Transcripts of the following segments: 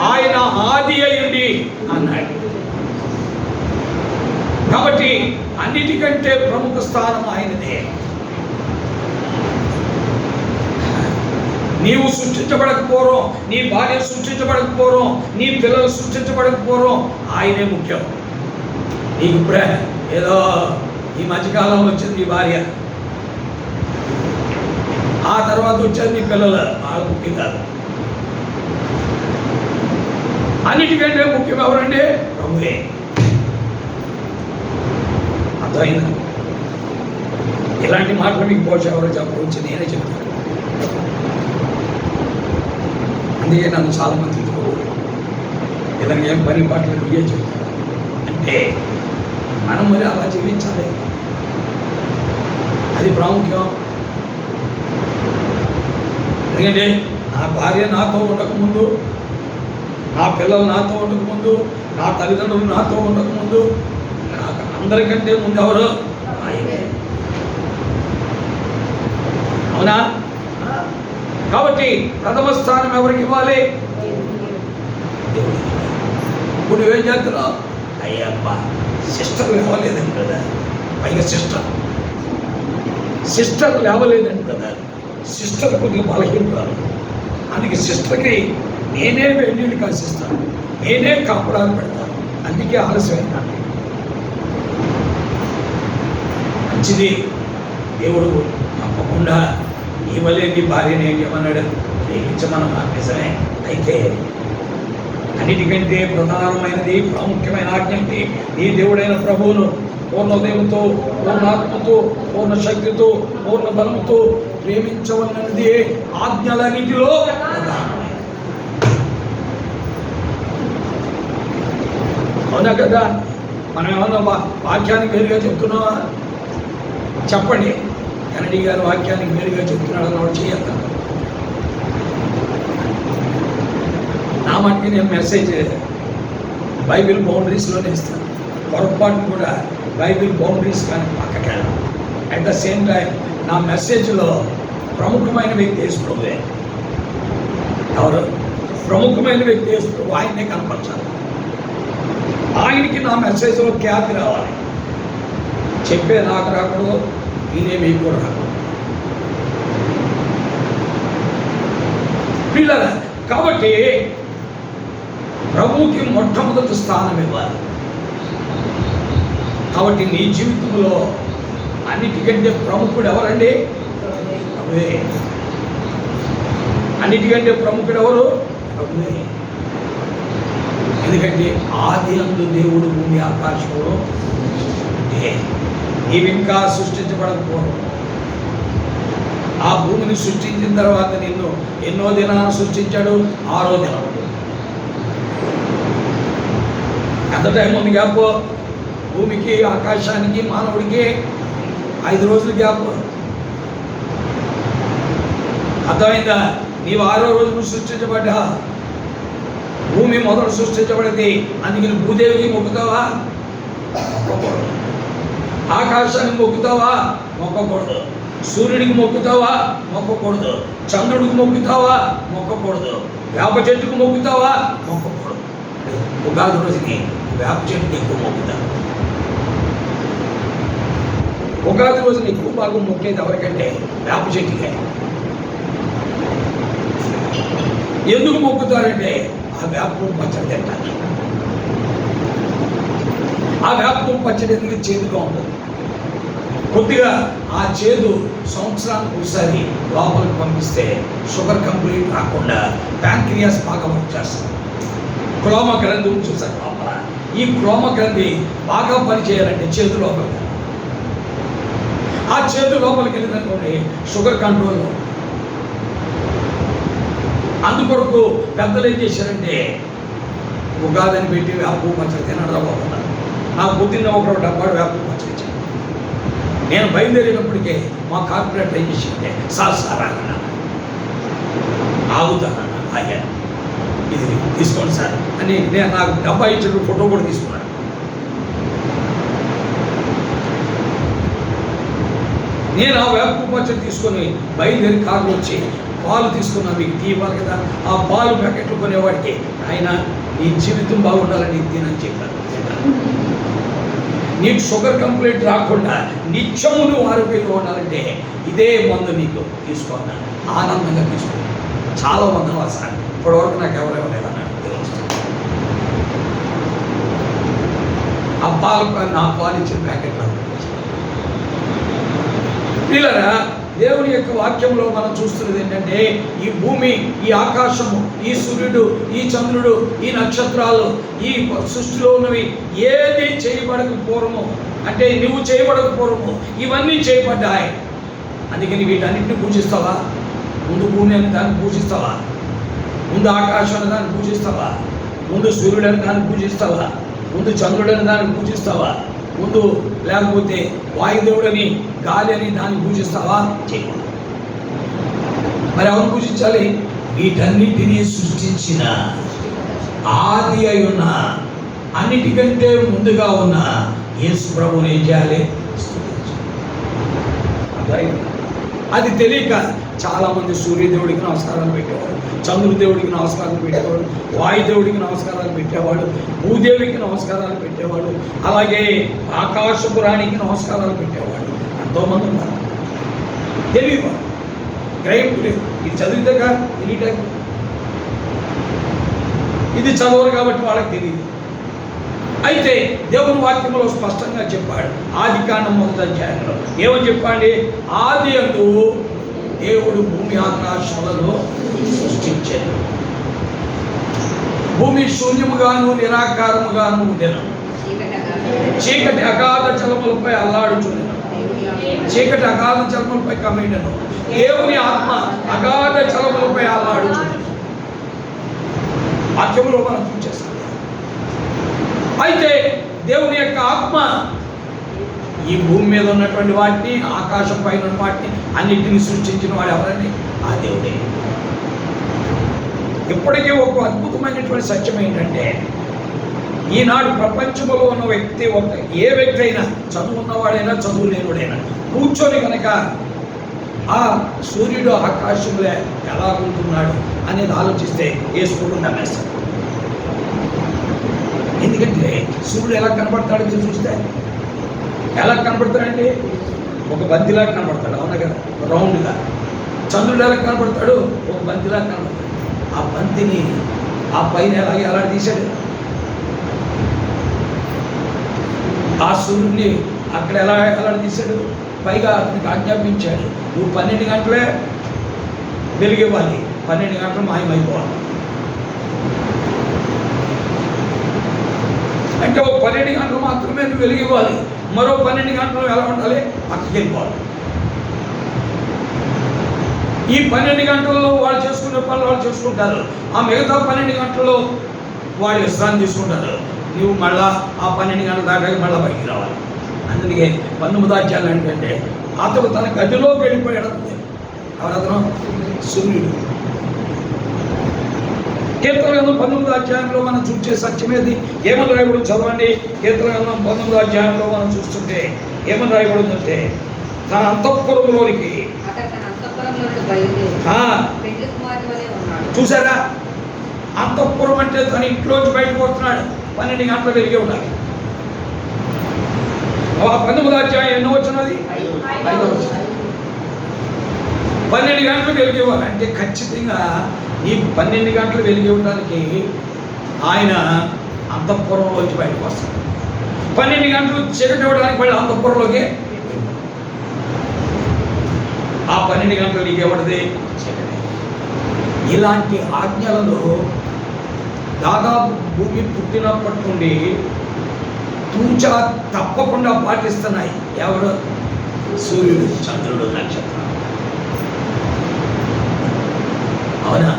ఆయన ఆది అయ్యుండి అన్నాడు. కాబట్టి అన్నిటికంటే ప్రముఖ స్థానం ఆయనదే. నీవు సృష్టించబడకపోవడం, నీ భార్య సృష్టించబడకపోవడం, నీ పిల్లలు సృష్టించబడకపోవడం ఆయనే ముఖ్యం. నీకు ఇప్పుడే ఏదో ఈ మధ్యకాలంలో వచ్చింది నీ భార్య, ఆ తర్వాత వచ్చేది నీ పిల్లలు, బాగా ముఖ్యం కాదు. అన్నిటికంటే ముఖ్యం ఎవరండి? ప్రభువే. అర్థమైందా? ఇలాంటి మాటలు మీకు పోష ఎవరో చెప్పవచ్చు, నేనే చెప్తాను. అందుకే నన్ను చాలామంది తిట్టుకోకూడదు, ఏదైనా ఏం పని పాటలు నువ్వే చెప్తాను అంటే మనం మరి అలా జీవించాలి, అది ప్రాముఖ్యం. ఎందుకంటే నా భార్య నాతో ఉండకముందు, నా పిల్లలు నాతో ఉండకముందు, నా తల్లిదండ్రులు నాతో ఉండకముందు, నాకు అందరికంటే ముందు ఎవరు? ఆయనే. అవునా? కాబట్టి ప్రథమ స్థానం ఎవరికి ఇవ్వాలి? ఇప్పుడు నువ్వేం చేస్తున్నావు? అయ్యబ్బా సిస్టర్ లేవలేదండి కదా, పైగా సిస్టర్ లేవలేదండి కదా, సిస్టర్ కొద్దిగా బలహీనరాలు, అందుకే సిస్టర్కి నేనే వెన్నీళ్ళు కాసిస్తాను, నేనే కాపుడాలు పెడతాను, అందుకే ఆలస్యమైనా. మంచిది, దేవుడు తప్పకుండా ఈ వల్లే నీ భార్యని ఏం చేయమన్నాడు? ప్రేమించమన్న నిజమే. అయితే అన్నిటికంటే ప్రధానమైనది, ప్రాముఖ్యమైన ఆజ్ఞంటి నీ దేవుడైన ప్రభువును పూర్ణ హృదయంతో, పూర్ణ ఆత్మతో, పూర్ణ శక్తితో, పూర్ణ బలంతో ప్రేమించవలనది ఆజ్ఞలన్నిటిలో ప్రధానమైనది. అవునా కదా? మనం ఏమన్నా వాక్యానికి వేరుగా చెప్తున్నావా? చెప్పండి. కెనడీ గారు వాక్యానికి వేరుగా చెప్తున్నాడు అన్నవాడు చేయొద్దాం. నా మటుకి నేను మెసేజ్ బైబిల్ బౌండరీస్లోనే ఇస్తాను. పొరపాటు కూడా బైబిల్ బౌండరీస్ కానీ పక్కకెళ్ళాను. అట్ ద సేమ్ టైం నా మెసేజ్లో ప్రముఖమైన వ్యక్తి యేసు ప్రభువే. ఎవరు? ప్రముఖమైన వ్యక్తి యేసు ప్రభు. ఆయన్నే కనపరచాలి. ఆయనకి నా మెసేజ్లో ఖ్యాతి రావాలి. చెప్పే నాకు రాకూడదు, ఈయనే మీకు కూడా రాకూడదు. పిల్లల కాబట్టి ప్రభువుకి మొట్టమొదటి స్థానం ఇవ్వాలి. కాబట్టి నీ జీవితంలో అన్నిటికంటే ప్రముఖుడు ఎవరండి? ప్రభువే. అన్నిటికంటే ప్రముఖుడు ఎవరు? ప్రభువే. ఎందుకంటే ఆది అందు దేవుడు భూమి ఆకాశంలో అంటే నీవు ఇంకా సృష్టించబడకపోవడం, ఆ భూమిని సృష్టించిన తర్వాత నిన్ను ఎన్నో దినాలు సృష్టించాడు? 6వ దినం. ఎంత టైం ఉంది గ్యాప్? భూమికి, ఆకాశానికి, మానవుడికి 5 రోజులు గ్యాప్. అర్థమైందా? నీవు 6వ రోజును సృష్టించబడ్డా. భూమి మొదలు సృష్టించబడింది, అందుకని భూదేవికి మొక్కుతావా? మొక్కకూడదు. ఆకాశానికి మొక్కుతావా? మొక్కకూడదు. సూర్యుడికి మొక్కుతావా? మొక్కకూడదు. చంద్రుడికి మొక్కుతావా? మొక్కకూడదు. వేప చెట్టుకు మొక్కుతావా? మొక్కకూడదు. ఉగాది రోజుకి వేప చెట్టుకి ఎక్కువ మొక్కుతారు. ఉగాది రోజున ఎక్కువ భాగం మొక్కేది ఎవరికంటే వేప చెట్టుకే. ఎందుకు మొక్కుతారంటే ఆ వేప పచ్చడి తింటారు. ఆ వేప పచ్చడి ఎందుకు చేదుగా ఉంటుంది? కొద్దిగా ఆ చేదు సంవత్సరానికి ఒకసారి లోపలికి పంపిస్తే షుగర్ కంప్లీట్ రాకుండా ప్యాంక్రియాస్ బాగా వర్క్ చేస్తుంది. క్లోమ గ్రంథి చూసారు లోపల. ఈ క్లోమ గ్రంథి బాగా పనిచేయాలంటే చేదు లోపలికి, ఆ చేదు లోపలికి వెళ్ళినటువంటి షుగర్ కంట్రోల్లో. అందుకొరకు పెద్దలు ఏం చేశారంటే ఉగాదని పెట్టి వేప పచ్చడి తినడం బాగుంది. నాకు పొద్దున్న ఒకరు డబ్బాడు వేప పచ్చడి ఇచ్చాను. నేను బయలుదేరేటప్పటికే మా కార్పొరేటర్ ఏం చేసింటే సార్ ఆగుతానన్నా. అయ్యా ఇది తీసుకోండి సార్ అని నేను నాకు డబ్బా ఇచ్చిన ఫోటో కూడా తీసుకున్నాను. నేను ఆ వేప పచ్చడి తీసుకొని బయలుదేరి కారులో వచ్చి పాలు తీసుకున్నా, మీకు టీ ఇవ్వాలి కదా, ఆ పాలు ప్యాకెట్లు కొనేవాడికి ఆయన నీ జీవితం బాగుండాలని తినని చెప్పాను. నీకు షుగర్ కంప్లైంట్ రాకుండా నిత్యము నువ్వు ఆరోగ్యంగా ఉండాలంటే ఇదే మందు నీకు తీసుకోవాలి, ఆనందంగా తీసుకో. చాలా వందనాలు సార్, ఇప్పటివరకు నాకు ఎవరు ఇవ్వలేదన్నాడు. ఆ పాలు నా పాలు ఇచ్చిన ప్యాకెట్లు పిల్లరా, దేవుని యొక్క వాక్యంలో మనం చూస్తున్నది ఏంటంటే ఈ భూమి, ఈ ఆకాశము, ఈ సూర్యుడు, ఈ చంద్రుడు, ఈ నక్షత్రాలు, ఈ సృష్టిలో ఉన్నవి ఏది చేయబడక పూర్వము, అంటే నువ్వు చేయబడక పూర్వము ఇవన్నీ చేయబడ్డాయి. అందుకని వీటన్నిటిని పూజిస్తావా? ముందు భూమి అని దాన్ని పూజిస్తావా? ముందు ఆకాశం అని దాన్ని పూజిస్తావా? ముందు సూర్యుడు అని దాన్ని పూజిస్తావా? ముందు చంద్రుడని దాన్ని పూజిస్తావా? ముందు లేకపోతే వాయుదేవుడని, గాలి అని దాన్ని పూజిస్తావా? చేయకూడదు. మరి ఎవరు పూజించాలి? వీటన్నిటినీ సృష్టించిన, ఆది అయి ఉన్న, అన్నిటికంటే ముందుగా ఉన్న యేసు ప్రభువుని ఏం చేయాలి? అది తెలియక చాలామంది సూర్యదేవుడికి నమస్కారాలు పెట్టేవాడు, చంద్రదేవుడికి నమస్కారాలు పెట్టేవాడు, వాయుదేవుడికి నమస్కారాలు పెట్టేవాడు, భూదేవికి నమస్కారాలు పెట్టేవాడు, అలాగే ఆకాశపు రాణికి నమస్కారాలు పెట్టేవాడు. ఎంతోమంది ఉన్నారు. తెలియదు, గ్రహింపు లేదు. ఇది చదివితేగా తెలియట, ఇది చదవరు కాబట్టి వాళ్ళకి తెలియదు. అయితే దేవుని వాక్యంలో స్పష్టంగా చెప్పాడు. ఆదికాండం 1వ అధ్యాయంలో ఏమని చెప్పండి? ఆది యందు దేవుడు భూమి ఆకాశములను సృష్టించాడు. భూమి శూన్యముగాను నిరాకారముగాను ఉండెను. చీకటి అగాధ జలములపై అల్లాడుచుండెను. చీకటి అగాధ జలములపై కమ్మిండెను. దేవుని ఆత్మ అగాధ జలములపై అల్లాడుచుండెను. వాక్యములో మనం చూసేస్తాం. అయితే దేవుని యొక్క ఆత్మ ఈ భూమి మీద ఉన్నటువంటి వాటిని, ఆకాశం పైన ఉన్న వాటిని అన్నింటినీ సృష్టించిన వాడు ఎవరండి? ఆ దేవుడే. ఇప్పటికీ ఒక అద్భుతమైనటువంటి సత్యం ఏంటంటే, ఈనాడు ప్రపంచంలో ఉన్న వ్యక్తి, ఏ వ్యక్తి అయినా, చదువు ఉన్నవాడైనా చదువు లేనివాడైనా కూర్చొని కనుక ఆ సూర్యుడు ఆకాశంలో ఎలా ఉంటున్నాడు అనేది ఆలోచిస్తే వేసుకుంటూ నమ్మేస్తాడు. ఎందుకంటే సూర్యుడు ఎలా కనపడతాడు? మీరు చూస్తే ఎలా కనపడతాడండి? ఒక బంతిలా కనపడతాడు, అవునా కదా, రౌండ్గా. చంద్రుడు ఎలా కనపడతాడు? ఒక బంతిలా కనపడతాడు. ఆ బంతిని ఆ పైన ఎలా తీశాడు? ఆ సూర్యుడిని అక్కడ ఎలా తీశాడు? పైగా అతనికి ఆజ్ఞాపించాడు, నువ్వు 12 గంటలే వెలిగివ్వాలి, 12 గంటలు మాయమైపోవాలి. అంటే ఓ 12 గంటలు మాత్రమే నువ్వు వెలిగివ్వాలి, మరో 12 గంటలు ఎలా ఉండాలి? పక్కకి వెళ్ళిపోవాలి. ఈ 12 గంటల్లో వాళ్ళు చేసుకునే పనులు వాళ్ళు చేసుకుంటారు. ఆ మిగతా 12 గంటల్లో వాళ్ళు విశ్రాంతి తీసుకుంటారు. నువ్వు మళ్ళా ఆ 12 గంటల దాకా మళ్ళీ బయటికి రావాలి. అందుకే 19వ అధ్యాయం ఏంటంటే, అతను తన గదిలోకి వెళ్ళిపోయాడు. ఎవరతను? సూర్యుడు. కీర్తన గ్రంథం 19వ అధ్యాయంలో మనం చూసే సత్యమేది. ఏమని రాయబడి చదవండి. కీర్తన గ్రంథం 19వ అధ్యాయంలో మనం చూస్తుంటే ఏమని రాయబడిందంటే, తన అంతఃపురంలోనికి, చూసారా? అంతఃపురం అంటే తన ఇంట్లోంచి బయటకు వస్తున్నాడు. 12 గంటలు వెలిగే ఉండాలి. 19వ అధ్యాయం ఎన్నో వచ్చినది? 5వ వచనం. 12 గంటలు వెలిగేవారు. అంటే ఖచ్చితంగా ఈ 12 గంటలు వెలిగి ఉండడానికి ఆయన అంతఃపురంలోంచి బయటకు వస్తాడు. 12 గంటలు చీకటి ఇవ్వడానికి మళ్ళీ అంతఃపురంలోకి. ఆ 12 గంటలు నీకు ఎవరిది? చీకటి. ఇలాంటి ఆజ్ఞలను దాదాపు భూమి పుట్టినప్పటి నుండి తూచా తప్పకుండా పాటిస్తున్నాయి. ఎవరు? సూర్యుడు, చంద్రుడు, నక్షత్రం. అవునా?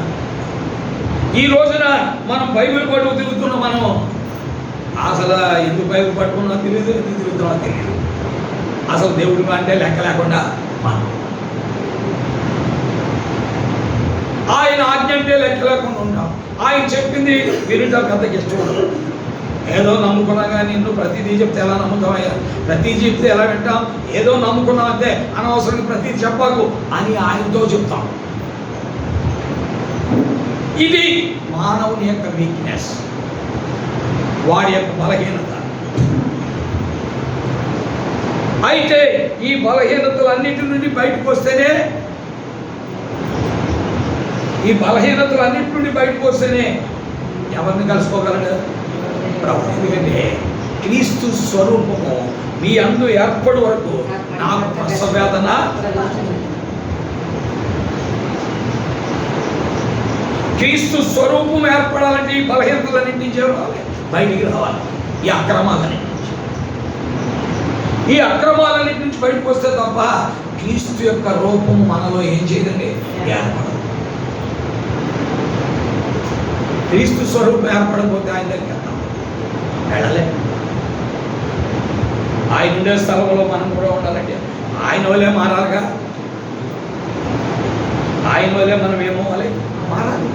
ఈ రోజున మనం బైబిల్ పట్టుకు తిరుగుతున్నాం. మనం అసలు ఎందుకు బైబిల్ పట్టుకున్నా తెలియదు, ఎందుకు తిరుగుతున్నా తెలియదు. అసలు దేవుడు అంటే లెక్క లేకుండా మనం, ఆయన ఆజ్ఞ అంటే లెక్క లేకుండా ఉంటాం. ఆయన చెప్పింది వినుట పెద్దకి ఇష్టం ఉండదు. ఏదో నమ్ముకున్నా కానీ నువ్వు ప్రతిదీ చెప్తే ఎలా నమ్ముతావయ్యా, ప్రతిదీ చెప్తే ఎలా వింటాం, ఏదో నమ్ముకున్నావు అంతే, అనవసరంగా ప్రతిదీ చెప్పకు అని ఆయనతో చెప్తాం. ఇది మానవుని యొక్క వీక్నెస్, వాడి యొక్క బలహీనత. అయితే ఈ బలహీనతలన్నిటి నుండి బయటకు వస్తేనే, ఎవరిని కలుసుకోగలడు? ప్రభు. ఎందుకంటే క్రీస్తు స్వరూపము మీ అందు ఏర్పడి వరకు నాకు ప్రసవ వేదన. క్రీస్తు స్వరూపం ఏర్పడాలంటే ఈ బలహీనతలన్నింటినీ చేరాలి, బయటికి రావాలి. ఈ అక్రమాలన్నింటి నుంచి బయటకు వస్తే తప్ప క్రీస్తు యొక్క రూపం మనలో ఏం చేయదండి, ఏర్పడదు. క్రీస్తు స్వరూపం ఏర్పడకపోతే ఆయన దగ్గరికి వెళ్ళలే. ఆయన ఉండే స్థలంలో మనం కూడా ఉండాలంటే ఆయన వల్లే మారాలిగా. ఆయన వల్లే మనం ఏమవ్వాలి, మారాలి.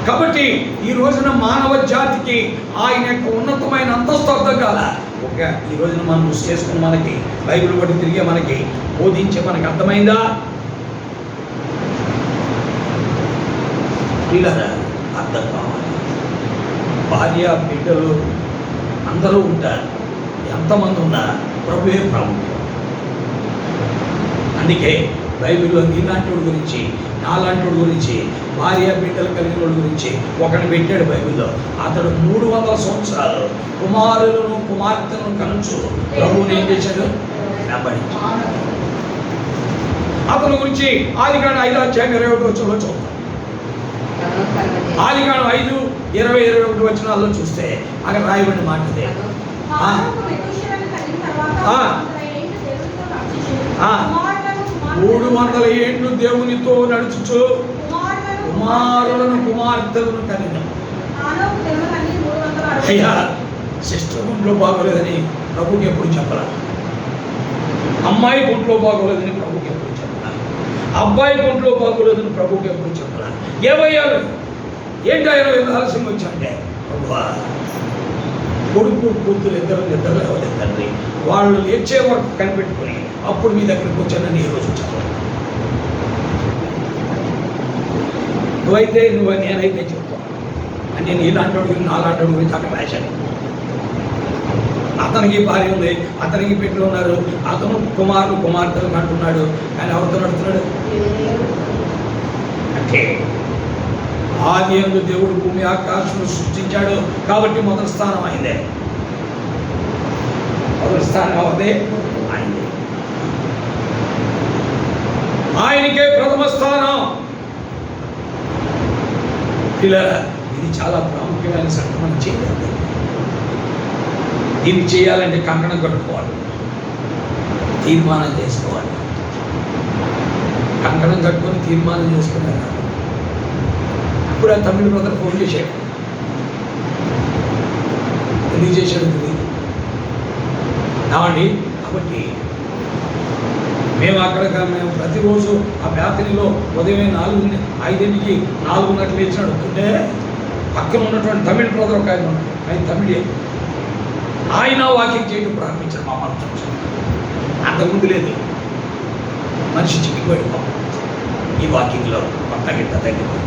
కాబట్టి ఈ రోజున మానవ జాతికి ఆయన యొక్క ఉన్నతమైన అంతస్తు అర్థం కాల. ఒక ఈ రోజున మనం దృష్టి చేసుకుని మనకి బైబిల్ బట్టి తిరిగే మనకి బోధించే మనకి అర్థమైందా? పిల్లరా అర్థం కావాలి. భార్య బిడ్డలు అందరూ ఉంటారు, ఎంతమంది ఉన్నా ప్రభువే ప్రాముఖ్యం. అందుకే బైబిల్లో నీలాంటి వాడి గురించి, నాలాంటి వాడి గురించి, భార్య బిడ్డలు కలిగిన వాడి గురించి ఒకరిని పెట్టాడు బైబిల్లో. అతడు 300 సంవత్సరాలు కుమారులను కుమార్తెలను కనుచు ప్రభువుని ఏం చేశాడు, వెంబడించాడు. అతని గురించి ఆదికాండం 5:21 చూద్దాం. ఆదికాండం 5:20-21 చూస్తే అక్కడ రాయబడిన మాట ఇదే. 300 ఏండ్లు దేవునితో నడుచుచు కుమారులను కుమార్తెలను కనిన. అయ్యా, సిస్టర్ గుంట్లో బాగోలేదని ప్రభుకి ఎప్పుడు చెప్పరా? అమ్మాయి గుంట్లో బాగోలేదని ప్రభుకి ఎప్పుడు చెప్పరా? అబ్బాయి గుంట్లో బాగోలేదని ప్రభుకి ఎప్పుడు చెప్పరా? ఏమయ్యారు, ఏంటి ఆయన ఆలస్యం వచ్చాంటే, ప్రభువా కొడుకు కూతురు ఇద్దరు నిద్ర లేవలేదు తండ్రి, వాళ్ళు లేచే వరకు కనిపెట్టుకుని అప్పుడు మీ దగ్గరికి వచ్చానని ఈ రోజు చెప్పాలి. నేనైతే చెప్తాను అని నేను ఇలాంటి వాడి నాలాంటి వాడి గురించి అక్కడ రాశాను. అతనికి భార్య ఉంది, అతనికి బిడ్డలు ఉన్నారు, అతను కుమారులు కుమార్తెలు అంటున్నాడు, కానీ ఎవరితో నడుతున్నాడు అంటే ఆదియందు దేవుడు భూమి ఆకాశం సృష్టించాడు కాబట్టి మొదటి స్థానం అయిందే. మొదటి స్థానం అవదే అయింది, ఆయనకే ప్రథమ స్థానం. ఇలా ఇది చాలా ప్రాముఖ్యమైన సంగతి. మనం చేయాలి, దీన్ని చేయాలంటే కంకణం కట్టుకోవాలి, తీర్మానం చేసుకోవాలి. కంకణం కట్టుకొని తీర్మానం చేసుకున్నారు. ఇప్పుడు ఆ తమిళ బ్రదర్ ఫోన్ చేశాడు, తెలియజేశాడు తెలియదు నావండి. కాబట్టి మేము ప్రతిరోజు ఆ బ్యాతనీలో ఉదయం 5కి 4:30 లేచి నడుపుతుంటే పక్కన ఉన్నటువంటి తమిళ బ్రదర్ ఒక ఆయన తమిళే, ఆయన వాకింగ్ చేయడం ప్రారంభించారు. మా మనసు అంతకుముందు లేదు, మనిషి చిక్కిపోయాడు ఈ వాకింగ్లో, కొత్త గిట్ట తగ్గిపోయి.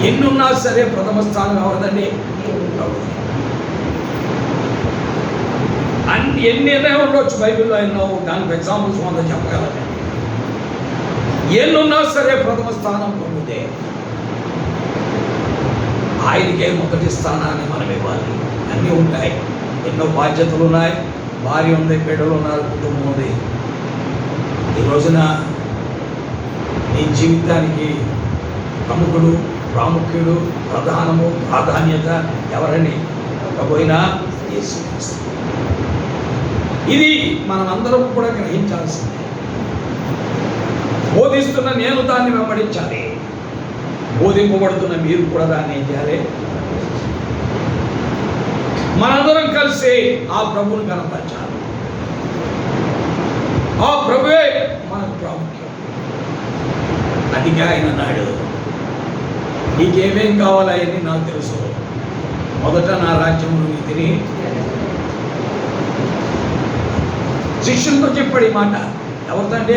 ఎన్నున్నా సరే ప్రథమ స్థానం ఎవరిదండి? ఎన్నైనా ఉండొచ్చు బైబిల్లో, ఎన్నో దానికి ఎగ్జాంపుల్స్ ఉందని చెప్పగలను. ఎన్నున్నా సరే ప్రథమ స్థానం పొందితే ఆయనకే మొదటి స్థానాన్ని మనం ఇవ్వాలి. అన్నీ ఉంటాయి, ఎన్నో బాధ్యతలు ఉన్నాయి, భార్య ఉంది, బిడ్డలు ఉన్నారు, కుటుంబం ఉంది. ఈ రోజున నీ జీవితానికి ప్రముఖుడు, ప్రాముఖ్యుడు, ప్రధానము, ప్రాధాన్యత ఎవరండి? పోయినా యేసుక్రీస్తు. ఇది మనం అందరం కూడా గ్రహించాల్సిందే. బోధిస్తున్న నేను దాన్ని వెంబడించాలి, బోధింపబడుతున్న మీరు కూడా దాన్ని ఏం చేయాలి? మనందరం కలిసి ఆ ప్రభువుని కనపరచాలి. ఆ ప్రభువే మనకు ప్రాముఖ్యం. అందుకే ఆయన అన్నాడు, నీకేమేం కావాలని నాకు తెలుసు, మొదట నా రాజ్యమును నీతిని. శిష్యులతో చెప్పాడు ఈ మాట. ఎవరితో అంటే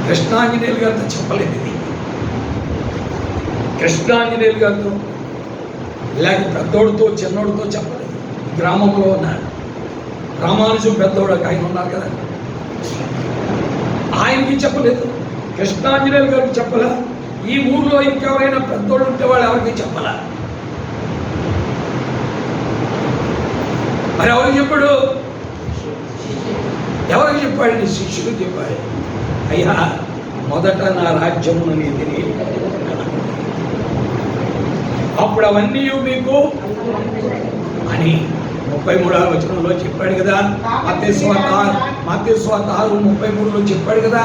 కృష్ణాంజనేయులు గారితో చెప్పలేదు. ఇది కృష్ణాంజనేయులు గారితో లేక పెద్దోడితో చిన్నోడితో చెప్పలేదు. గ్రామంలో ఉన్నాడు రామానుజం పెద్దోడు, ఆయన ఉన్నారు కదా, ఆయనకి చెప్పలేదు. కృష్ణాంజనేయులు గారికి చెప్పలా. ఈ ఊర్లో ఇంకెవరైనా పెద్దోళ్ళు ఉంటే వాళ్ళు ఎవరికి చెప్పలా. మరి ఎవరికి చెప్పాడు? ఎవరికి చెప్పాడు? శిష్యుడికి చెప్పాడు. అయ్యా, మొదట నా రాజ్యమును నీతిని, అప్పుడు అవన్నీ మీకు అని 33వ వచనంలో చెప్పాడు కదా. మత్తయి సువార్త 6:33లో చెప్పాడు కదా.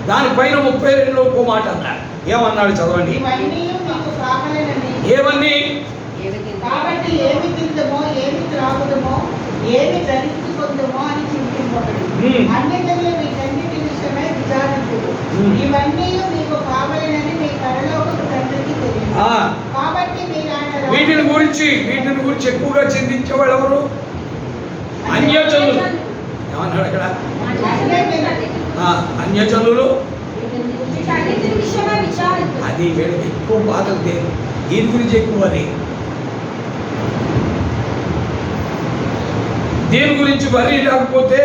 దానిపైన 32లో ఇంకో మాట అన్నాడు. ఏమన్నాడు? చదవండి. ఏమని? కాబట్టి ఏమి తిందమో, ఏమి త్రాగుదమో, ఏమి ధరించుకుందమో అని చింతింపబడి అన్నిటిలో వీటన్నిటి విషయమై విచారించుడు. ఇవన్నీ మీకు కావాలని మీ పరలోకపు తండ్రికి తెలియదు. కాబట్టి మీరు వీటిని గురించి ఎక్కువగా చింతించేవాళ్ళు ఎవరు? అన్యజనులు. ఏమన్నాడు అక్కడ? అన్యజనులు. అది వీళ్ళకి ఎక్కువ బాధలు. దీని గురించి ఎక్కువ. అది దీని గురించి వరి లేకపోతే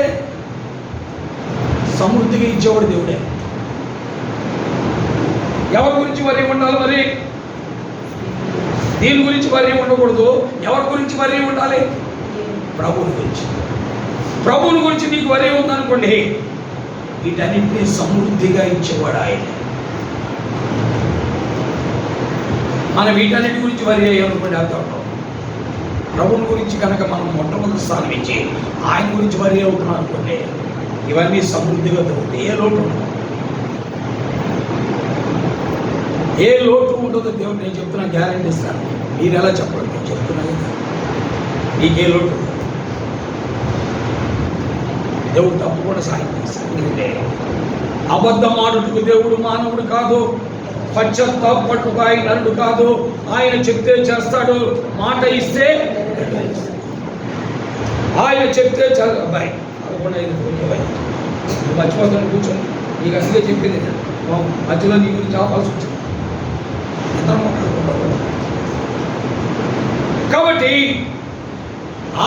సమృద్ధిగా ఇచ్చేవాడు దేవుడే. ఎవరి గురించి వరి ఉండాలి? మరి దీని గురించి వరి ఉండకూడదు. ఎవరి గురించి వరి ఉండాలి? ప్రభువుని గురించి. ప్రభువుని గురించి నీకు వరి ఉందనుకోండి, వీటన్నిటినీ సమృద్ధిగా ఇచ్చేవాడు ఆయన. మనం వీటన్నిటి గురించి వరి అయ్యామనుకోండి, అవుతాం. ప్రభువుని గురించి కనుక మనం మొట్టమొదటి స్థానం ఇచ్చి ఆయన గురించి వరి అవుతున్నాం అనుకోండి, ఇవన్నీ సమృద్ధిగా దొరుకుతాయి. ఏ లోటు ఉండదు. ఏ లోటు ఉండదు. దేవుడు నేను చెప్తున్నా, గ్యారెంటీ ఇస్తాను. మీరు ఎలా చెప్పండి? నేను చెప్తున్నా కదా, నీకే లోటు ఉండదు. దేవుడు తప్పకుండా సాయం చేస్తాడు. ఎందుకంటే అబద్ధం ఆడుటకు దేవుడు మానవుడు కాదు, పశ్చాత్తాపట్టుకు ఆయన నరుడు కాదు. ఆయన చెప్తే చేస్తాడు, మాట ఇస్తే ఆయన చెప్తే అబ్బాయి 11:05 మర్చిపోతాను. కూర్చొని నీకు అందుకే చెప్పింది. మధ్యలో నీ గురించి ఆపాల్సి వచ్చింది. కాబట్టి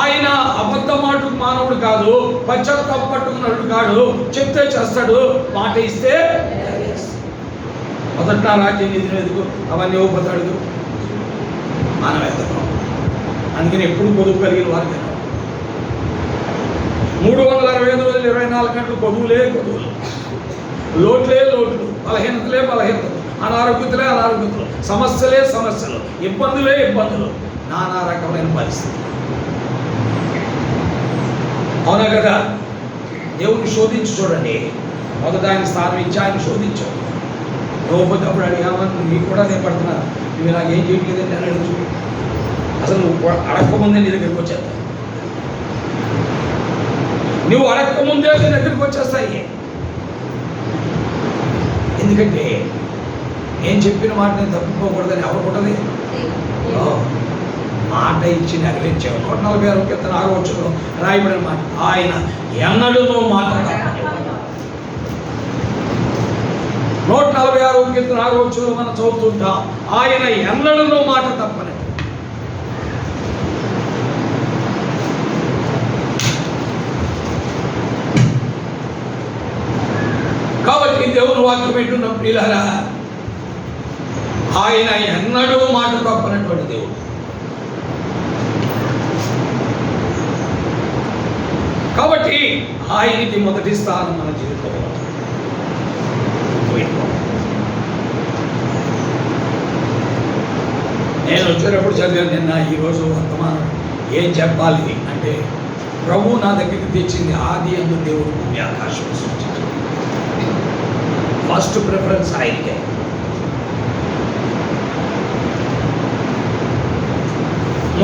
ఆయన అబద్ధమాటు మానవుడు కాదు, పశ్చాత్తాపట్టుకున్నాడు కాడు. చెప్తే చేస్తాడు, మాట ఇస్తే. మొదట నా రాజ్యం నీతిని వెతుకు, అవన్నీ ఇవ్వబోతాడు. మనం వెతకం. అందుకని ఎప్పుడు పొదుపు కలిగిన వారు తిన్నాం. 365 రోజులు 24 గంటలు పొదువులే పొదువులు, లోట్లే లోట్లు, బలహీనతలే బలహీనతలు, అనారోగ్యతలే అనారోగ్యతలు, సమస్యలే సమస్యలు, ఇబ్బందులే ఇబ్బందులు, నానా రకమైన పరిస్థితి. అవునా కదా? దేవుని శోధించి చూడండి. మొదట ఆయన స్థానం ఇచ్చి ఆయన శోధించావు. నువ్వు అప్పుడు అడిగామని నీకు కూడా నేను పడుతున్నాను. నువ్వు నాకేం చేయట్లేదండి అని అడుగు. అసలు నువ్వు అడగకముందే నీ దగ్గరికి వచ్చేస్తా. నువ్వు అడగకముందే నీ దగ్గరికి వచ్చేస్తాయి. ఎందుకంటే నేను చెప్పిన మాట నేను తప్పుకోకూడదని ఎవరు ఉంటుంది? మాట ఇచ్చి నెరవేర్చావు. 146 కీర్తన 6వ వచనంలో రాయబడిన మాట, ఆయన ఎన్నడూ మాట తప్పని. 146వ కీర్తన 6వ వచనంలో మనం చదువుతుంటాం, ఆయన ఎన్నడూ మాట తప్పని. కాబట్టి దేవుని వాక్యం ఏంటున్న ప్రియులారా, ఆయన ఎన్నడూ మాట తప్పనటువంటి దేవుడు. కాబట్టి ఆయనకి మొదటి స్థానం మన జీవితంలో. నేను వచ్చేటప్పుడు చదివాను నిన్న, ఈరోజు వర్తమానం ఏం చెప్పాలి అంటే, ప్రభు నా దగ్గరికి తెచ్చింది ఆదియందు దేవుడు భూమి ఆకాశం సృష్టించాడు. ఫస్ట్ ప్రిఫరెన్స్ ఆయనకే.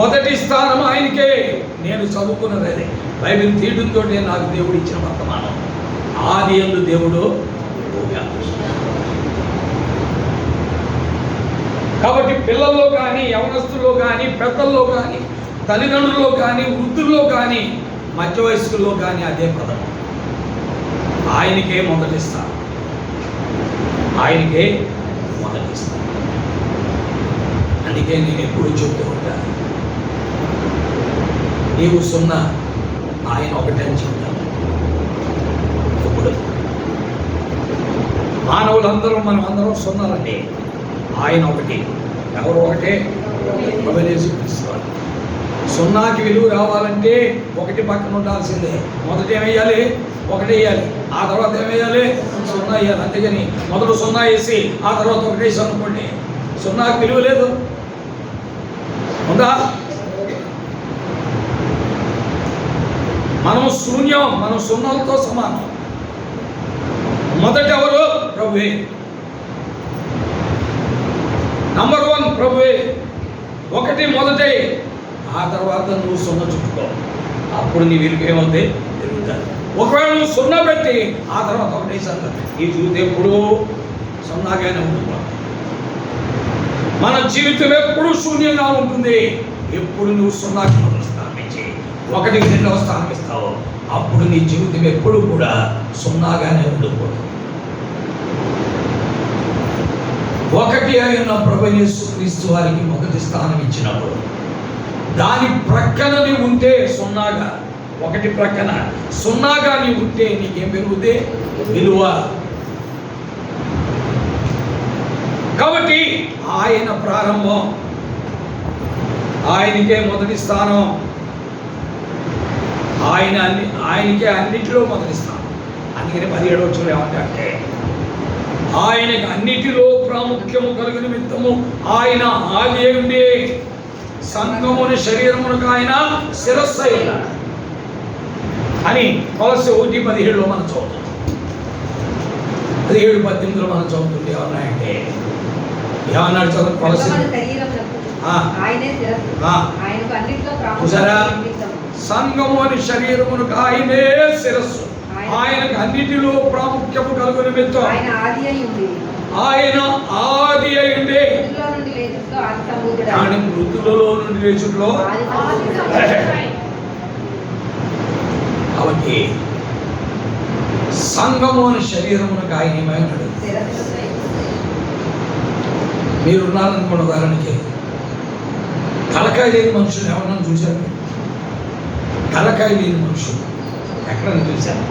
మొదటి స్థానం ఆయనకే. నేను చదువుకున్నది అదే. బైబిల్ తీయడంతో నాకు దేవుడు ఇచ్చిన వర్తమానం. ఆదియందు దేవుడు కాబట్టి పిల్లల్లో కానీ, యవనస్తుల్లో కానీ, పెద్దల్లో కానీ, తల్లిదండ్రుల్లో కానీ, వృద్ధుల్లో కానీ, మధ్య వయస్కుల్లో కానీ అదే పదం. ఆయనకే మొదటిస్తా, ఆయనకే మొదటిస్తా. అందుకే నేను ఎప్పుడు చెప్తూ ఉంటాను, నీవు సున్నా, ఆయన ఒకటే అని చెప్తాను. ఇప్పుడు మానవులందరూ మనం అందరం సున్నాలండి, ఆయన ఒకటి. ఎవరు ఒకటే? ప్రవేశిస్తారు. సున్నాకి విలువ రావాలంటే ఒకటి పక్కన ఉండాల్సిందే. మొదట ఏమేయాలి? ఒకటి వేయాలి. ఆ తర్వాత ఏమేయాలి? సున్నా వేయాలి. అంతేగాని మొదట సున్నా వేసి ఆ తర్వాత ఒకటి వేసి అనుకోండి, సున్నాకి విలువ లేదు. ఉందా? మనం శూన్యం, మనం సున్నాలతో సమానం. మొదట ఎవరు? ప్రభువే. నంబర్ 1 ప్రభువే. ఒకటి మొదటే. ఆ తర్వాత నువ్వు సున్నా చుట్టుకో, అప్పుడు నీ విలువ ఏమవుతుంది? పెరుగుతుంది. ఒకవేళ నువ్వు సున్నా పెట్టి ఆ తర్వాత ఒకటే సార్ నీ జీవితం ఎప్పుడూ సున్నాగానే ఉంటుంది. మన జీవితం ఎప్పుడు శూన్యంగా ఉంటుంది. ఎప్పుడు నువ్వు సున్నాకి మొదటి స్థానం ఇచ్చి ఒకటికి 2వ స్థానం ఇస్తావు, అప్పుడు నీ జీవితం ఎప్పుడు కూడా సున్నాగానే ఉండిపోతుంది. ఒకటి అయిన ప్రభువైన యేసుక్రీస్తు వారికి మొదటి స్థానం ఇచ్చినప్పుడు దాని ప్రక్కన నీ ఉంటే సున్నాగా, ఒకటి ప్రక్కన సున్నాగా నీ ఉంటే నీకేం పెరుగుతుంది? విలువ. కాబట్టి ఆయన ప్రారంభం, ఆయనకే మొదటి స్థానం, ఆయనకే అన్నిటిలో మొదటి స్థానం. అందుకని 17వ వచనంలో ఏమంటే, ఆయనకి అన్నిటిలో ప్రాముఖ్యము కలుగు నిమిత్తము ఆయన ఆది ఉండి సంఘముని శరీరమునకు ఆయన శిరస్సు అయినాడు అని కొలస్సీ 1:17లో మనం చదువుతాం. 17:18లో మనం చదువుతుంటే ఏమన్నాయంటే, ఏమన్నాడు చదువు? కొలస్సీ చూసారా? సంఘముని శరీరమునకు ఆయనే శిరస్సు, ఆయనకు అన్నిటిలో ప్రాముఖ్యము కలుగు నిమిత్తం ఆయన ఆది అయి ఉండి ఆయన మృతులలో నుండి లేచుట్లో. కాబట్టి సంఘము అని శరీరమునకు ఆయన ఏమైనాడు? మీరున్నారనుకున్న ఉదాహరణకి తలకాయ లేని మనుషులు ఎవరన్నా చూశారు? తలకాయ లేని మనుషులు ఎక్కడన్నా చూశారు?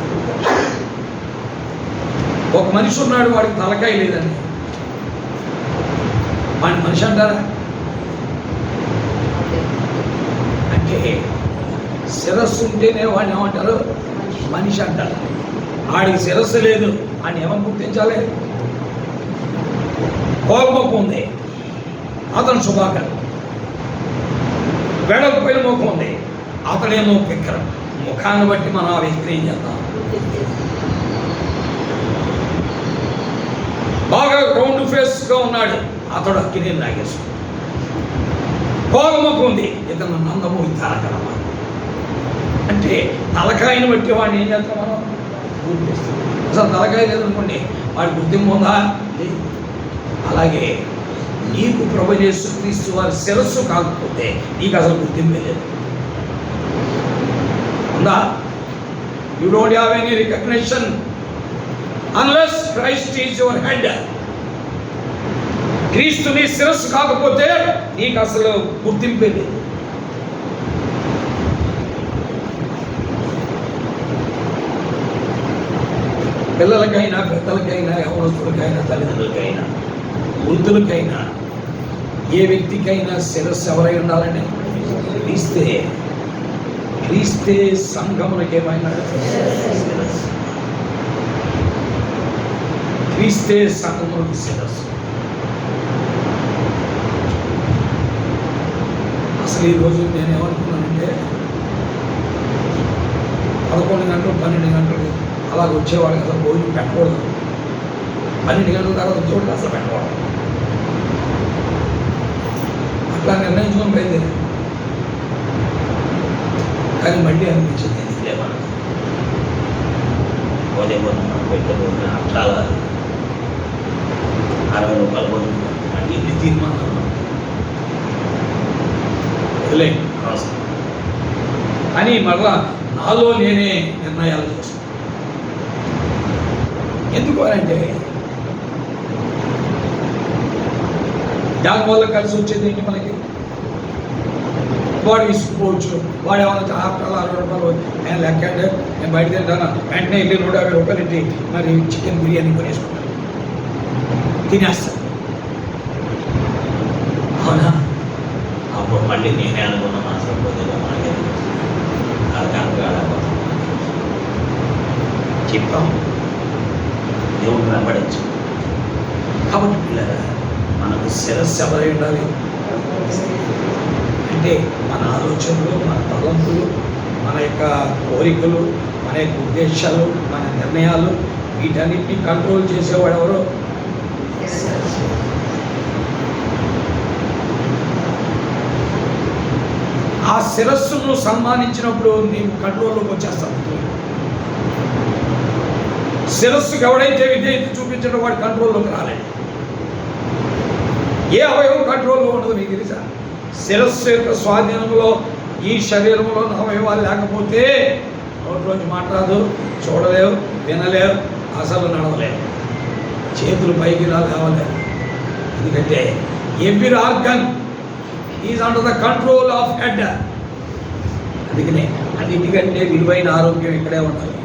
ఒక మనిషి ఉన్నాడు, వాడికి తలకాయ లేదండి, వాడిని మనిషి అంటారా? అంటే శిరస్సు ఉంటేనే వాడిని ఏమంటారు? మనిషి అంటారు. వాడికి శిరస్సు లేదు, వాడిని ఏమని గుర్తించాలి? కోల్ముఖం ఉంది, అతను శుభాకర్. వెడల్పోయిన ముఖం ఉంది, అతడేమో విక్రమ్. ముఖాన్ని బట్టి మనం ఆ వ్యక్తిని ఏం చేద్దాం? బాగా రౌండ్ ఫేస్గా ఉన్నాడు, అతడు అక్కినే నాగేశ్వరం. కోలముఖం ఉంది, ఇతను నందమూరి తారక రామారావు. అంటే తలకాయని బట్టి వాడిని ఏం చేస్తాం మనం? గుర్తిస్తాం. అసలు తలకాయ లేదనుకోండి, వాడి గుర్తింపు ఉందా? అలాగే నీకు ప్రభువైన యేసుక్రీస్తు వారి శిరస్సు కాకపోతే నీకు అసలు గుర్తింపే లేదు. ఉందా? You don't have any recognition unless Christ is your head. క్రీస్తు నీ శిరస్సు కాకపోతే నీకు అసలు గుర్తింపే లేదు. పిల్లలకైనా, పెద్దలకైనా, యవనస్తులకైనా, తల్లిదండ్రులకైనా, వృద్ధులకైనా, ఏ వ్యక్తికైనా శిరస్సు ఎవరై ఉండాలండి? క్రీస్తే. క్రీస్తే సంఘములకు ఏమైనా శిరస్సు. క్రీస్తే సంఘములకు శిరస్సు. అసలు ఈరోజు నేనేమనుకున్నానంటే 11 గంటలు 12 గంటలు అలాగ వచ్చేవాడికి అసలు భోజనం పెట్టకూడదు. 12 గంటల తర్వాత వచ్చేవాడికి అసలు పెట్టకూడదు. అట్లా నిర్ణయించుకొని బయలుదేరి. కానీ మళ్ళీ అనిపించింది, ఎందుకులే మనం పోతే పోతున్నా పెట్టబోతున్నా అట్లా 60 రూపాయలు పోతుంది. అంటే ఇన్ని తీర్మానాలు వదిలే రాస్తాను అని మరలా నాలో నేనే నిర్ణయాలు చేస్తాను. ఎందుకు అంటే దానివల్ల కలిసి వచ్చేది ఏంటి మనకి? వాడు విసుకుపోవచ్చు, వాడు ఏమైనా ఆఫ్టర్ 60 రూపాయలు నేను లెక్క అంటే నేను బయట తింటాను, వెంటనే వెళ్ళి 150 రూపాయలు ఇట్టి మరి చికెన్ బిర్యానీ కొనేసుకుంటాను, తినేస్తాను. అవునా? అప్పుడు మళ్ళీ నేనే అనుకున్నాను అసలు కొద్దిగా మనకి అది కనుక చెప్పాం, దేవుడు వెంబడించు. కాబట్టి పిల్లరా, మనకు శిరస్సు ఎవరై ఉండాలి అంటే మన ఆలోచనలు, మన తలంపులు, మన యొక్క కోరికలు, మన యొక్క ఉద్దేశాలు, మన నిర్ణయాలు, వీటన్నిటిని కంట్రోల్ చేసేవాడు ఎవరు? ఆ శిరస్సును సన్మానించినప్పుడు నీవు కంట్రోల్లోకి వచ్చేస్తావు. శిరస్సుకు ఎవడైతే విధేయత చూపించడం వాడు కంట్రోల్లోకి రాలేడు. ఏ అవయవం కంట్రోల్లో ఉండదు మీకు తెలుసా? శిరస్సు యొక్క స్వాధీనంలో ఈ శరీరంలో అవయవాలు లేకపోతే నోట్లోంచి మాట్లాడదు, చూడలేవు, వినలేవు, అసలు నడవలేవు, చేతులు పైకి లేవలేవు. ఎందుకంటే every organ is under the control of head. అందుకనే అన్నిటికంటే విలువైన ఆరోగ్యం ఇక్కడే ఉండాలి.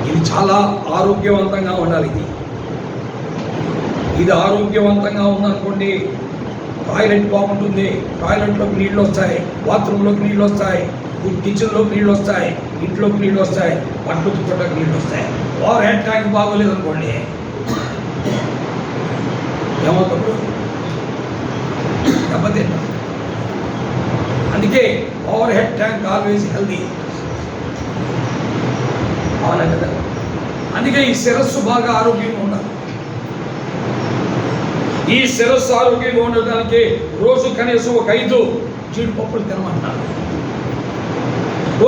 ఇది చాలా ఆరోగ్యవంతంగా ఉండాలి. ఇది ఆరోగ్యవంతంగా ఉందనుకోండి, టాయిలెట్ బాగుంటుంది, టాయిలెట్లోకి నీళ్ళు వస్తాయి, బాత్రూంలోకి నీళ్ళు వస్తాయి, కిచెన్లోకి నీళ్ళు వస్తాయి, ఇంట్లోకి నీళ్ళు వస్తాయి, బట్టలు ఉతుక్కోవడానికి నీళ్ళు వస్తాయి. ఓవర్ హెడ్ ట్యాంక్ బాగోలేదు అనుకోండి, ఏమవుతుంది? దెబ్బతింటా. అందుకే over head tank always healthy. అవునా కదా? అందుకే ఈ శిరస్సు బాగా ఆరోగ్యంగా ఉండాలి. ఈ శిరస్సు ఆరోగ్యంగా ఉండడానికి రోజు కనీసం ఒక 5 జీడిపప్పులు తినమంటారు,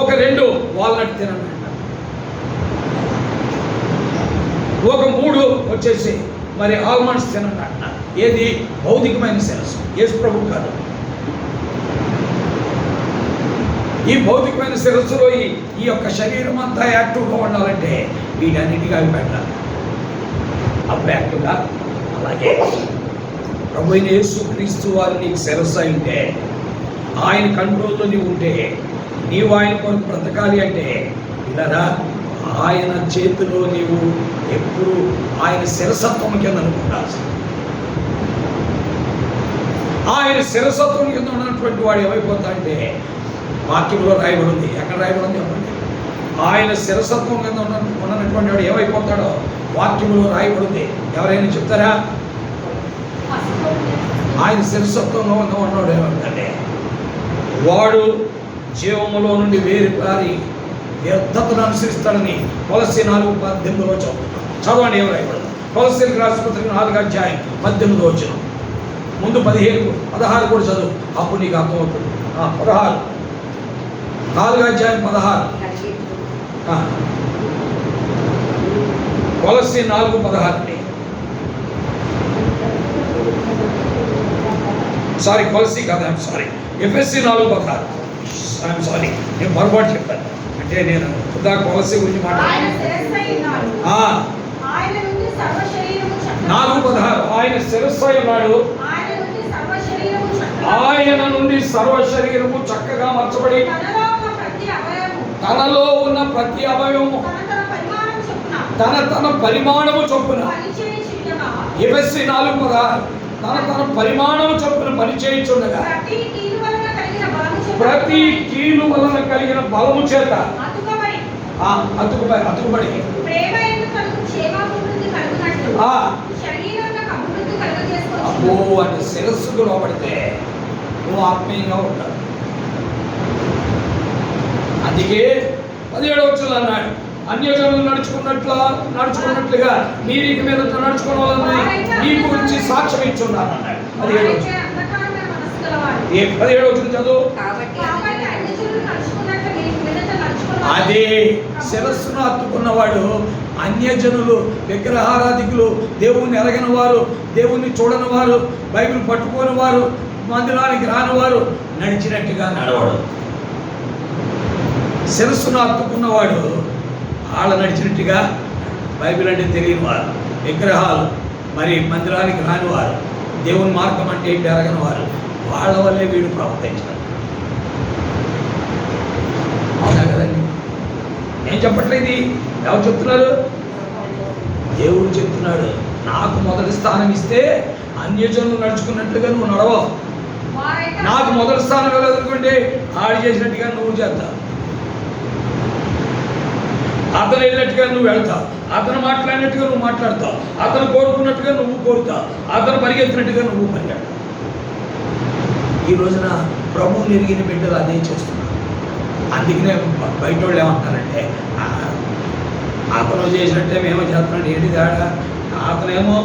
ఒక 2 వాల్నట్ తినమంటారు, ఒక 3 వచ్చేసి మరి ఆల్మండ్స్ తినండి అంటారు. ఏది? భౌతికమైన శిరస్సు, యేసు ప్రభు కాదు. ఈ భౌతికమైన శిరస్సులో ఈ యొక్క శరీరం అంతా యాక్టివ్గా ఉండాలంటే వీటన్నిటిగా అవి పెట్టాలి. అప్పుడు యాక్టివ్గా. అలాగే ప్రభు అయిన యేసుక్రీస్తు వారు నీకు శిరస్సు అయితే, ఆయన కంట్రోల్లో నీవు ఉంటే, నీవు ఆయన కొరకు బ్రతకాలి అంటే ఇలారా ఆయన చేతిలో నీవు ఎప్పుడు ఆయన శిరసత్వం కింద అనుకుంటాల్సి. ఆయన శిరసత్వం కింద ఉన్నటువంటి వాడు ఏమైపోతా అంటే వాక్యంలో రాయబడి ఉంది. ఎక్కడ రాయబడి ఉంది చెప్పండి? ఆయన శిరసత్వం కింద ఉన్నటువంటి వాడు ఏమైపోతాడో వాక్యంలో రాయబడి ఉంది. ఎవరైనా చెప్తారా? ఆయన శిరసత్వంలో ఉన్నవాడు ఏమంటే వాడు జీవములో నుండి వేరుపారి వ్యర్థతను అనుసరిస్తాడని కొలస్సీ 4:18 చదవండి. ఏం రాయబడదు? కొలస్సీలకు రాసిన పత్రిక 4:18 వచ్చిన ముందు 15-16 కూడా చదువు, అప్పుడు నీకు అర్థమవుతుంది. 16 4:16 కొలస్సీ 4:16 సారీ, కొలస్సీ కాదు, ఐఎమ్ సారీ, ఎఫెస్సీ 4:16. ఐఎమ్ సారీ, నేను పొరపాటు చెప్పాను. అంటే నేను కొలస్సీ గురించి మాట్లాడాను. 4:16 ఆయన శిరస్సు అయి ఉన్నాడు, ఆయన నుండి సర్వ శరీరము చక్కగా మార్చబడి తనలో ఉన్న ప్రతి అవయవము తన పరిమాణము చొప్పున, ఎఫెస్సీ 4:16 తన పరిమాణము చొప్పున పనిచేయుచుండగా ప్రతి కీలు వలన కలిగిన బలము చేత అతుకుబడి అబ్బో అంటే శిరస్సుకు లోపడితే నువ్వు ఆత్మీయంగా ఉంటావు. అందుకే 17వ వచనంలో అన్నాడు, అన్యజనులు నడుచుకున్నట్లుగా నీ రీతి మీద నడుచుకోవాలని నీ గురించి సాక్ష్యం ఇచ్చున్నాను అన్నాడు. 17వ వచనం చదువు. అదే శిరస్సును హత్తుకున్నవాడు అన్యజనులు, విగ్రహారాధికులు, దేవుణ్ణి ఎరగని వారు, దేవుణ్ణి చూడని వారు, బైబిల్ పట్టుకోని వారు, మందిరానికి రాని వారు నడిచినట్టుగా నడవడు. శిరస్సును హత్తుకున్నవాడు వాళ్ళ నడిచినట్టుగా, బైబిల్ అంటే తెలియని వారు, విగ్రహాలు, మరి మందిరానికి రాని వారు, దేవుని మార్గం అంటే ఏంటి ఎరగని వారు, వాళ్ళ వల్లే వీడు ప్రవర్తించాడు. అవునా కదండి? నేను చెప్పట్లేదు, ఎవరు చెప్తున్నారు? దేవుడు చెప్తున్నాడు. నాకు మొదటి స్థానం ఇస్తే అన్యజనులు నడుచుకున్నట్లుగా నువ్వు నడవవు. నాకు మొదటి స్థానం ఇవ్వలేదనుకోండి, ఆడు చేసినట్టుగా నువ్వు చేస్తావు, అతను వెళ్ళినట్టుగా నువ్వు వెళ్తావు, అతను మాట్లాడినట్టుగా నువ్వు మాట్లాడతావు, అతను కోరుకున్నట్టుగా నువ్వు కోరుతావు, అతను పరిగెత్తినట్టుగా నువ్వు పరిగెడతావు. ఈ రోజున ప్రభువు ఎరిగిన బిడ్డలు అదే చేస్తున్నారు. అందుకనే బయట వాళ్ళు ఏమంటారంటే, అతను చేసినట్టే మేము చేస్తున్నాడు, ఏంటి తేడా? అతనేమో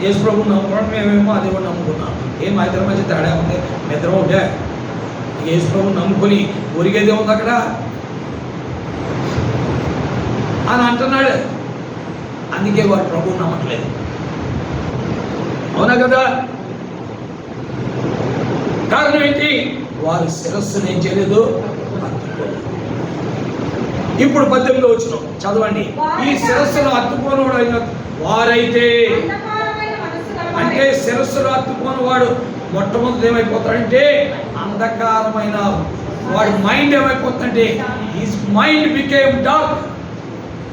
యేసు ప్రభువుని నమ్ముకున్నాడు, మేమేమో అది కూడా నమ్ముకున్నాం, ఏం మా ఇద్దరి మధ్య తేడా ఉంది? ఇద్దరం ఉంటే యేసు ప్రభువుని నమ్ముకొని ఒరిగేదే ఉంది అక్కడ అని అంటున్నాడు. అందుకే వారు ప్రభువు నమ్మట్లేదు. అవునా కదా? కారణం ఏంటి? వారి శిరస్సును ఏం చేయలేదు. ఇప్పుడు 18లో వచ్చిన చదవండి. ఈ శిరస్సును అత్తుకోనివాడు అయిన వారైతే, అంటే శిరస్సును అత్తుకోని వాడు మొట్టమొదటి ఏమైపోతాడంటే అంధకారమైన వాడి మైండ్ ఏమైపోతుందంటే హిస్ మైండ్ బికేమ్ డార్క్.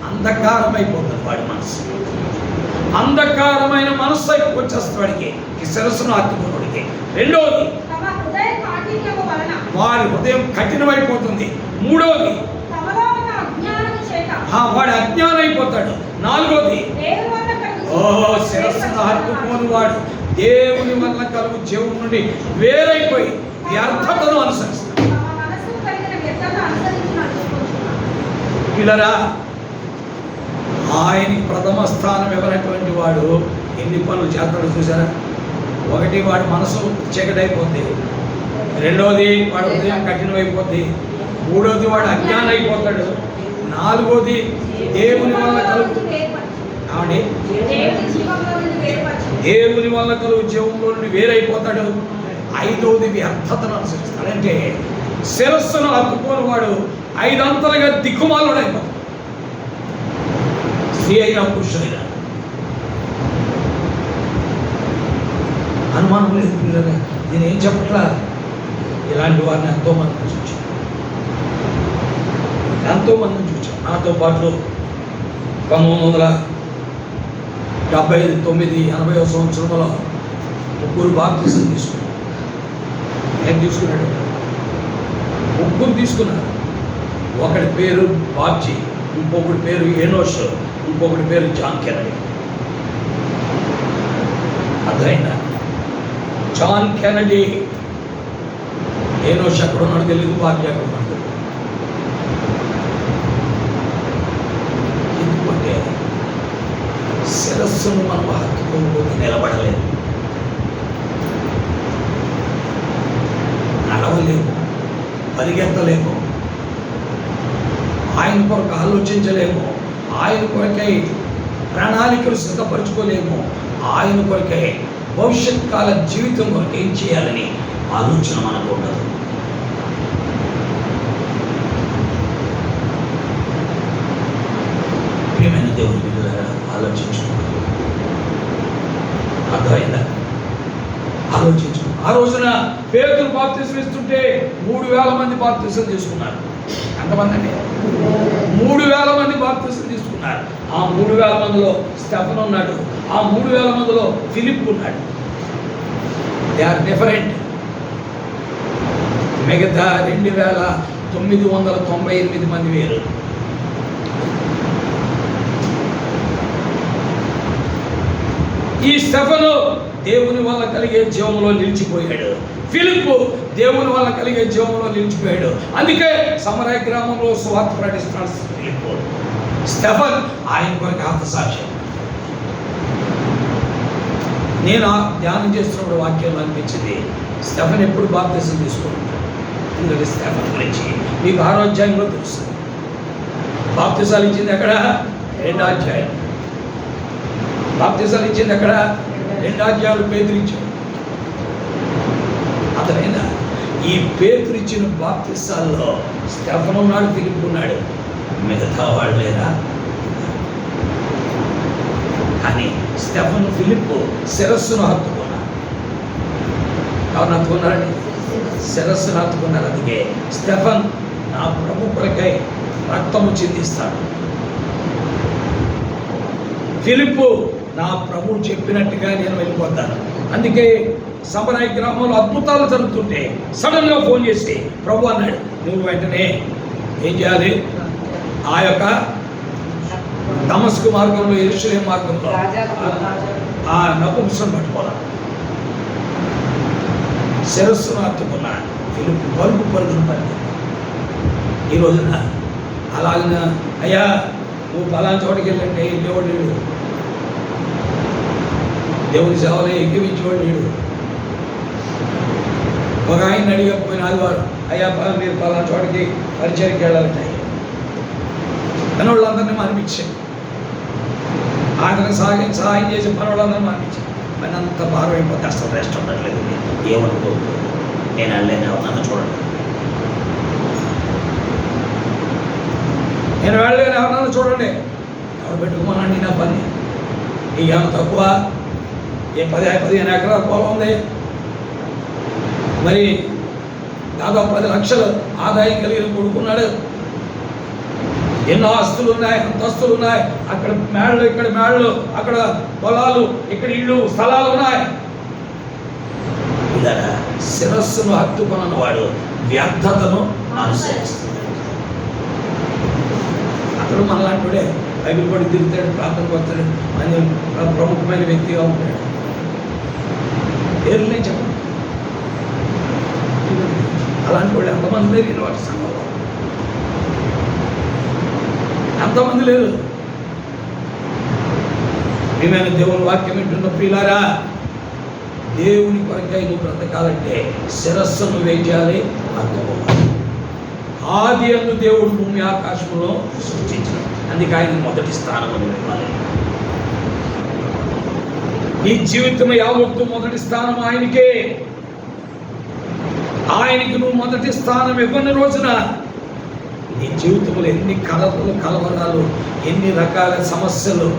అంధకారమైపోతుంది వాడి మనసు. అంధకారమైన మనస్సు వచ్చేస్తుంది వాడికి, ఈ శిరస్సును అత్తుకున్నవాడికి. రెండోది, వాడి హృదయం కఠినమైపోతుంది. మూడోది, వాడు అజ్ఞానం అయిపోతాడు. నాలుగోది, శిరస్సును హత్తుకోని వాడు దేవుని వల్ల కలుగు జీవం నుండి వేరైపోయి వ్యర్థతను అనుసరిస్తాడు. పిల్లరా, ఆయనకి ప్రథమ స్థానం ఇవ్వనటువంటి వాడు ఎన్ని పనులు చేస్తాడో చూసారా? ఒకటి, వాడి మనసు చీకటైపోద్ది. రెండోది, వాడు హృదయం కఠినమైపోద్ది. మూడోది, వాడు అజ్ఞానం అయిపోతాడు. నాలుగోది, దేవుని వల్ల కలుగు దేవుని వల్ల కలుగు జీవంలో నుండి వేరైపోతాడు. ఐదవది, వ్యర్థతను అనుసరిస్తాడు. అంటే శిరస్సును హత్తుకోని వాడు ఐదంతలుగా దిక్కుమాలుడు అయిపోతాడు. స్త్రీ అయినా పురుషుడైనా అనుమానం లేదు. పిల్లలు, నేను ఏం చెప్పట్లా, ఇలాంటి వారిని ఎంతోమందిని చూచాను. నాతో పాటు 1979-80 సంవత్సరంలో ముగ్గురు బాప్తిసం తీసుకున్నారు. నేను తీసుకున్నాడు, ముగ్గురు తీసుకున్నారు. ఒకటి పేరు బాబ్జీ, ఇంకొకటి పేరు ఎనోష్, ఇంకొకటి పేరు జాన్ కెనడీ. అర్థమైందా? జాన్ కెనడీ, ఎనోష్ ఎక్కడ ఉన్నాడు తెలియదు, బాబ్జీ ఎక్కడ ఉన్నాడు. ఎందుకంటే శిరస్సును మనం హత్తుకోకపోతే నిలబడలేదు, నడవలేము, పరిగెత్తలేము, ఆయన కొరకు ఆలోచించలేము, ఆయన కొరకై ప్రణాళికలు సిద్ధపరచుకోలేము, ఆయన కొరకై భవిష్యత్ కాల జీవితం కొరకు ఏం చేయాలని ఆలోచన మనకు ఉండదు. ప్రియమైన దేవుని బిడ్డలారా, ఆలోచించుకున్నాను. అర్థమైందా? ఆలోచించు. ఆ రోజున పేతురు బాప్తిసం ఇస్తుంటే 3000 మంది బాప్తిసం తీసుకున్నారు. ఎంతమంది అండి? 3000 మంది బాప్తిసం తీసుకున్నారు. ఆ 3000 మందిలో స్టెఫెన్ ఉన్నాడు, ఆ 3000 మందిలో ఫిలిప్ ఉన్నాడు. They are different. మిగతా 2998 మంది వేరు. ఈ స్టెఫెను దేవుని వల్ల కలిగే జీవంలో నిలిచిపోయాడు. ఫిలిప్పు దేవుని వల్ల కలిగే జీవంలో నిలిచిపోయాడు. అందుకే సమరయ గ్రామంలో సువార్త ప్రకటిస్తున్నాడు ఫిలిప్పు. స్టెఫెన్ ఆయన కొరకు ఆత్మసాక్ష్యం. నేను ధ్యానం చేస్తున్నప్పుడు వాక్యంలో అనిపించింది, స్టెఫెన్ ఎప్పుడు బాప్తిసం తీసుకుంటాడు. ఎందుకంటే స్టెఫెన్ గురించి మీకు 6వ అధ్యాయంలో తెలుసు. బాప్తిసాలు ఇచ్చింది ఎక్కడ? 2వ అధ్యాయం. బాప్తిసాలు ఇచ్చింది అక్కడ 2 అధ్యాయాలు పేతురు ఇచ్చాడు. అతనైనా ఈ పేతురు ఇచ్చిన బాప్తిసాల్లో స్టెఫను ఉన్నాడు, ఫిలిప్ ఉన్నాడు, మిగతా వాళ్ళు లేరా? కానీ స్టెఫను, ఫిలిప్ శిరస్సును హత్తుకున్నారు. ఎవరు హత్తుకున్నారండి? శిరస్సును హత్తుకున్నారు. అందుకే స్టెఫన్ నా ప్రభు కొరకై రక్తము చిందిస్తాడు. ఫిలిప్పు నా ప్రభు చెప్పినట్టుగా నేను వెళ్ళిపోతాను. అందుకే సమరాయి గ్రామంలో అద్భుతాలు జరుగుతుంటే సడన్ గా ఫోన్ చేసి ప్రభు అన్నాడు, నువ్వు వెంటనే ఏం చేయాలి? ఆ యొక్క దమస్కు మార్గంలో, యెరూషలేము మార్గంలో ఆ నపుంసకుని పట్టుకోవాలి. శిరస్సును హత్తుకున్న ఫిలిప్పు పరుగును పడింది. ఈ రోజున అలాగన అయ్యా నువ్వు పలానా చోటుకి వెళ్ళంటే వెళ్ళేవాడు లేడు, దేవుని సేవలో ఎక్కివించేవాడు లేడు. ఒక ఆయన అడిగకపోయిన ఆదివారం, అయ్యా మీరు పలానా చోటకి పరిచయకి వెళ్ళాలంటే పని వాళ్ళందరినీ మానిపించాను. ఆయన సహాయం చేసి పని వాళ్ళందరినీ మానిపించాను. పని అంత భారం అయిపోతే అసలు రెస్ట్ ఉండట్లేదు. ఏమనుకోదు, నేను వెళ్ళలేను, ఎవరన్నా చూడండి, నేను వెళ్ళలేను, ఎవరన్నా చూడండి, ఎవరు పెట్టుకోమనండి నా పని. నీకేమో తక్కువ? ఏ 15 ఎకరాల పొలం ఉంది, మరి దాదాపు 10 లక్షలు ఆదాయం కలిగిన కొడుకున్నాడు, ఎన్నో ఆస్తులు ఉన్నాయి, అంతస్తులు ఉన్నాయి, అక్కడ మేళ్ళు, ఇక్కడ మేళ్ళు, అక్కడ పొలాలు, ఇక్కడ ఇళ్ళు, స్థలాలు ఉన్నాయి. ఇలా శిరస్సును హత్తుకున్న వాడు వ్యర్థతను అనుసరిస్తున్నాడు. అతడు మనలాంటివాడే, బైబిల్ కూడా తిరుగుతాడు, ప్రార్థనకు వస్తాడు, అని ప్రముఖమైన వ్యక్తిగా ఉంటాడు. పేర్లనే చెప్పండి. అలాంటి వాళ్ళు ఎంతమంది లేరు వాటి సంఘంలో? ఎంతమంది లేరు? ప్రియమైన దేవుని వాక్యం వింటున్న ప్రియులారా, దేవుని కొరకై నువ్వు బ్రతకాలంటే శిరస్సును వేయాలి, అర్థమవ్వాలి. ఆది అందు దేవుడు భూమి ఆకాశంలో సృష్టించిన, అందుకే ఆయన మొదటి స్థానం ఇవ్వాలి. నీ జీవితం యావత్తు మొదటి స్థానం ఆయనకే. ఆయనకి నువ్వు మొదటి స్థానం ఇవ్వని రోజున నీ జీవితంలో ఎన్ని కలవరాలు, ఎన్ని రకాల సమస్యలు,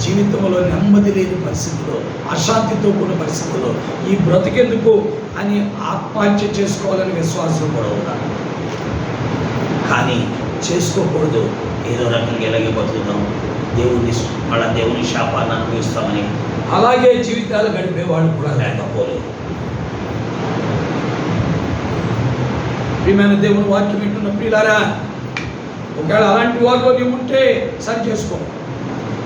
జీవితంలో నెమ్మది లేని పరిస్థితులు, అశాంతితో కూడిన పరిస్థితులు, ఈ బ్రతికెందుకు అని ఆత్మహత్య చేసుకోవాలని విశ్వాసం కూడా ఉన్నారు. కానీ చేసుకోకూడదు. ఏదో రకంగా ఎలాగే బతుకుతాం, దేవుని శాపాన్ని అనుభవిస్తామని అలాగే జీవితాలు గడిపేవాళ్ళు కూడా లేకపోలేదు. ప్రియమైన దేవుని వాక్యం వింటున్న ప్రియులారా, ఒకవేళ అలాంటి వారిలో నీవు ఉంటే సరి చేసుకో.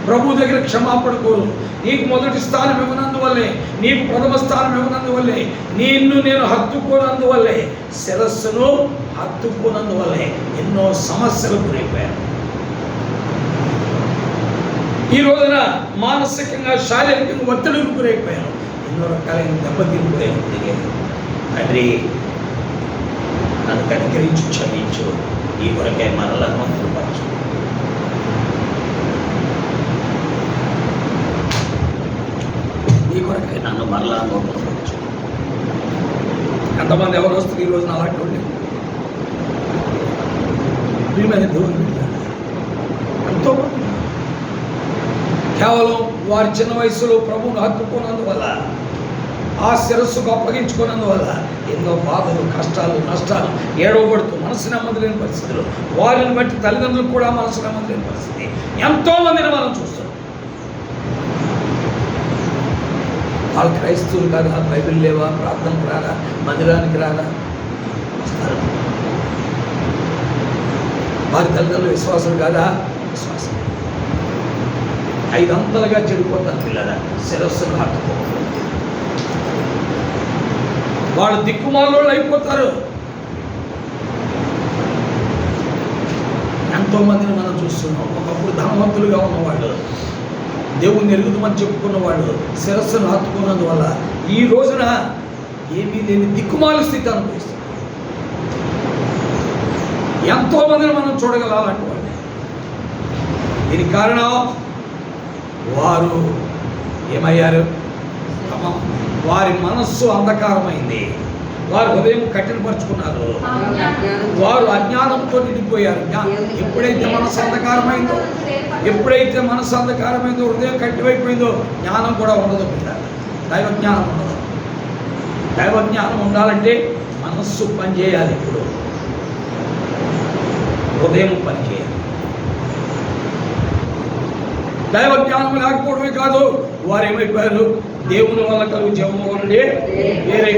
ప్రభు దగ్గర క్షమాపణ కోరు. నీకు మొదటి స్థానం ఇవ్వనందువల్లే, నీకు ప్రథమ స్థానం ఇవ్వనందువల్లే, నేను హత్తుకోనందువల్లే, శిరస్సును హత్తుకోనందువల్లే ఎన్నో సమస్యలు గురైపోయాను. ఈ రోజున మానసికంగా, శారీరకంగా ఒత్తిడికి గురైపోయాను. ఎన్నో రకాలైన దెబ్బతిరిగిపోయాను. తండ్రి నన్ను కనికరించి క్షమించు, ఈ కొరకై మరలా మంత్రపరచు. ఈ కొరకై నన్ను మరలా మంత్రపరచు. ఎంతమంది ఎవరు వస్తారు ఈ రోజున అలాంటి వాళ్ళు? ప్రియమైన దేవుని ఎంతోమంది కేవలం వారి చిన్న వయసులో ప్రభువును హత్తుకోనందువల్ల, ఆ శిరస్సుకు అప్పగించుకున్నందువల్ల ఎన్నో బాధలు, కష్టాలు, నష్టాలు, ఏడవబడుతూ మనసు నెమ్మది లేని పరిస్థితులు, వారిని బట్టి తల్లిదండ్రులకు కూడా మనసు నెమ్మది లేని పరిస్థితి ఎంతోమందిని మనం చూస్తాం. వాళ్ళు క్రైస్తవులు కాదా? బైబిల్ లేవా? ప్రార్థనకు రారా? మందిరానికి రారా? వస్తారు. వారి తల్లిదండ్రులు విశ్వాసులు కాదా? విశ్వాసం. 5 చెడిపోతారు పిల్లల శిరస్సును హత్తుకో. వాళ్ళు దిక్కుమాలోళ్ళు అయిపోతారు. ఎంతోమందిని మనం చూస్తున్నాం. ఒకప్పుడు ధనవంతులుగా ఉన్నవాళ్ళు, దేవుణ్ణి ఎరుగుదమని చెప్పుకున్న వాళ్ళు శిరస్సును హత్తుకున్నందువల్ల ఈ రోజున ఏమీ లేని దిక్కుమాల స్థితి అనుభవిస్తున్నారు. ఎంతోమందిని మనం చూడగలాలంటే వాళ్ళు దీనికి కారణం వారు ఏమయ్యారు? వారి మనస్సు అంధకారమైంది, వారు హృదయం కఠినపరుచుకున్నారు, వారు అజ్ఞానంతో నిండిపోయారు. ఎప్పుడైతే మనసు అంధకారమైందో, హృదయం కట్టివైపోయిందో జ్ఞానం కూడా ఉండదు. దైవజ్ఞానం ఉండదు. దైవజ్ఞానం ఉండాలంటే మనస్సు పనిచేయాలి, ఇప్పుడు హృదయం పనిచేయాలి. దైవజ్ఞానం లేకపోవడమే కాదు, వారు ఏమైపోయారు? దేవుని వల్ల కలుగు జీవము నుండి వేరే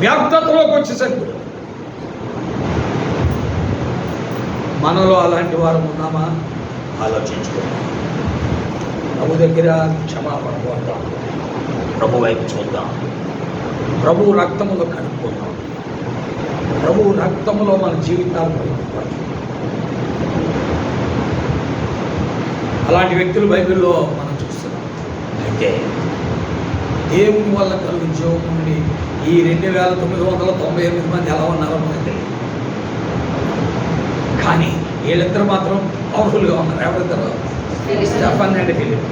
వ్యర్థతలోకి వచ్చేసరికి మనలో అలాంటి వారు ఉన్నామా? ఆలోచించుకుందాం. ప్రభు దగ్గర క్షమాపణ కోరుదాం, ప్రభు వైపు చూద్దాం, ప్రభు రక్తములో కనుక్కుందాం, ప్రభు రక్తములో మన జీవితాలను అలాంటి వ్యక్తులు బైబిల్లో మనం చూస్తున్నాం. అయితే దేవుని వల్ల కలుగు జీవం నుండి ఈ 2998 మంది ఎలా ఉన్నారో మనకు తెలియదు. కానీ వీళ్ళిద్దరు మాత్రం పవర్ఫుల్గా ఉన్నారు. ఎవరిద్దరు? Stephen and Philip.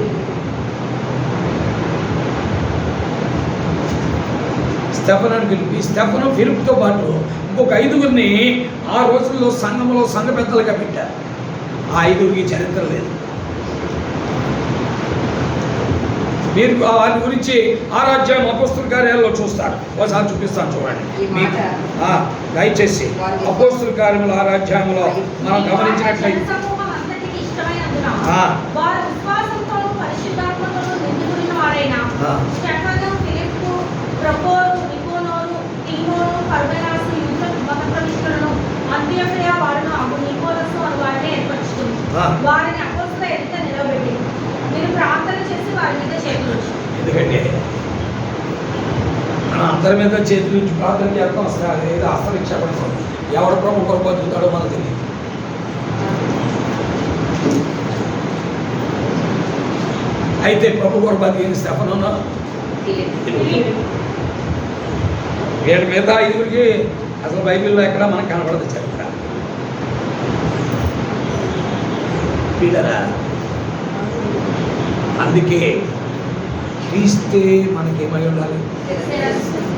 స్టెఫను ఫిలిప్తో పాటు ఇంకొక 5గురిని ఆ రోజుల్లో సంఘంలో సంఘ పెద్దలుగా పెట్టారు. ఆ 5గురికి చరిత్ర లేదు. మీరు వాటి గురించి ఆరాధ్యాయం అపోస్తుల కార్యాలలో చూస్తారు. ఒకసారి చూపిస్తాను, చూడండి. దయచేసి అపోస్తుల కార్యముల ఆరాధ్యాయంలో మనం గమనించినట్లయితే వారిని అపోస్తుల ఎదుట నిలబెట్టి మీరు ప్రార్థన చేసి వారి మీద చేతులు. ఎందుకంటే మనం అందరి మీద చేతులు నుంచి ప్రార్థన చేస్తాం. అసలు ఏదో అస్తవిక్షేపడతాం. ఎవడు ప్రభు కొరకు బతుకుతాడో మనకు తెలియదు. అయితే ప్రభు కొరకు బతికిన స్టెఫను వీళ్ళ మీద 5గురికి అసలు బైబిల్లో ఎక్కడ మనకు కనపడదు చరిత్ర. వీళ్ళరా అందుకే క్రీస్తే మనకేమై ఉండాలి?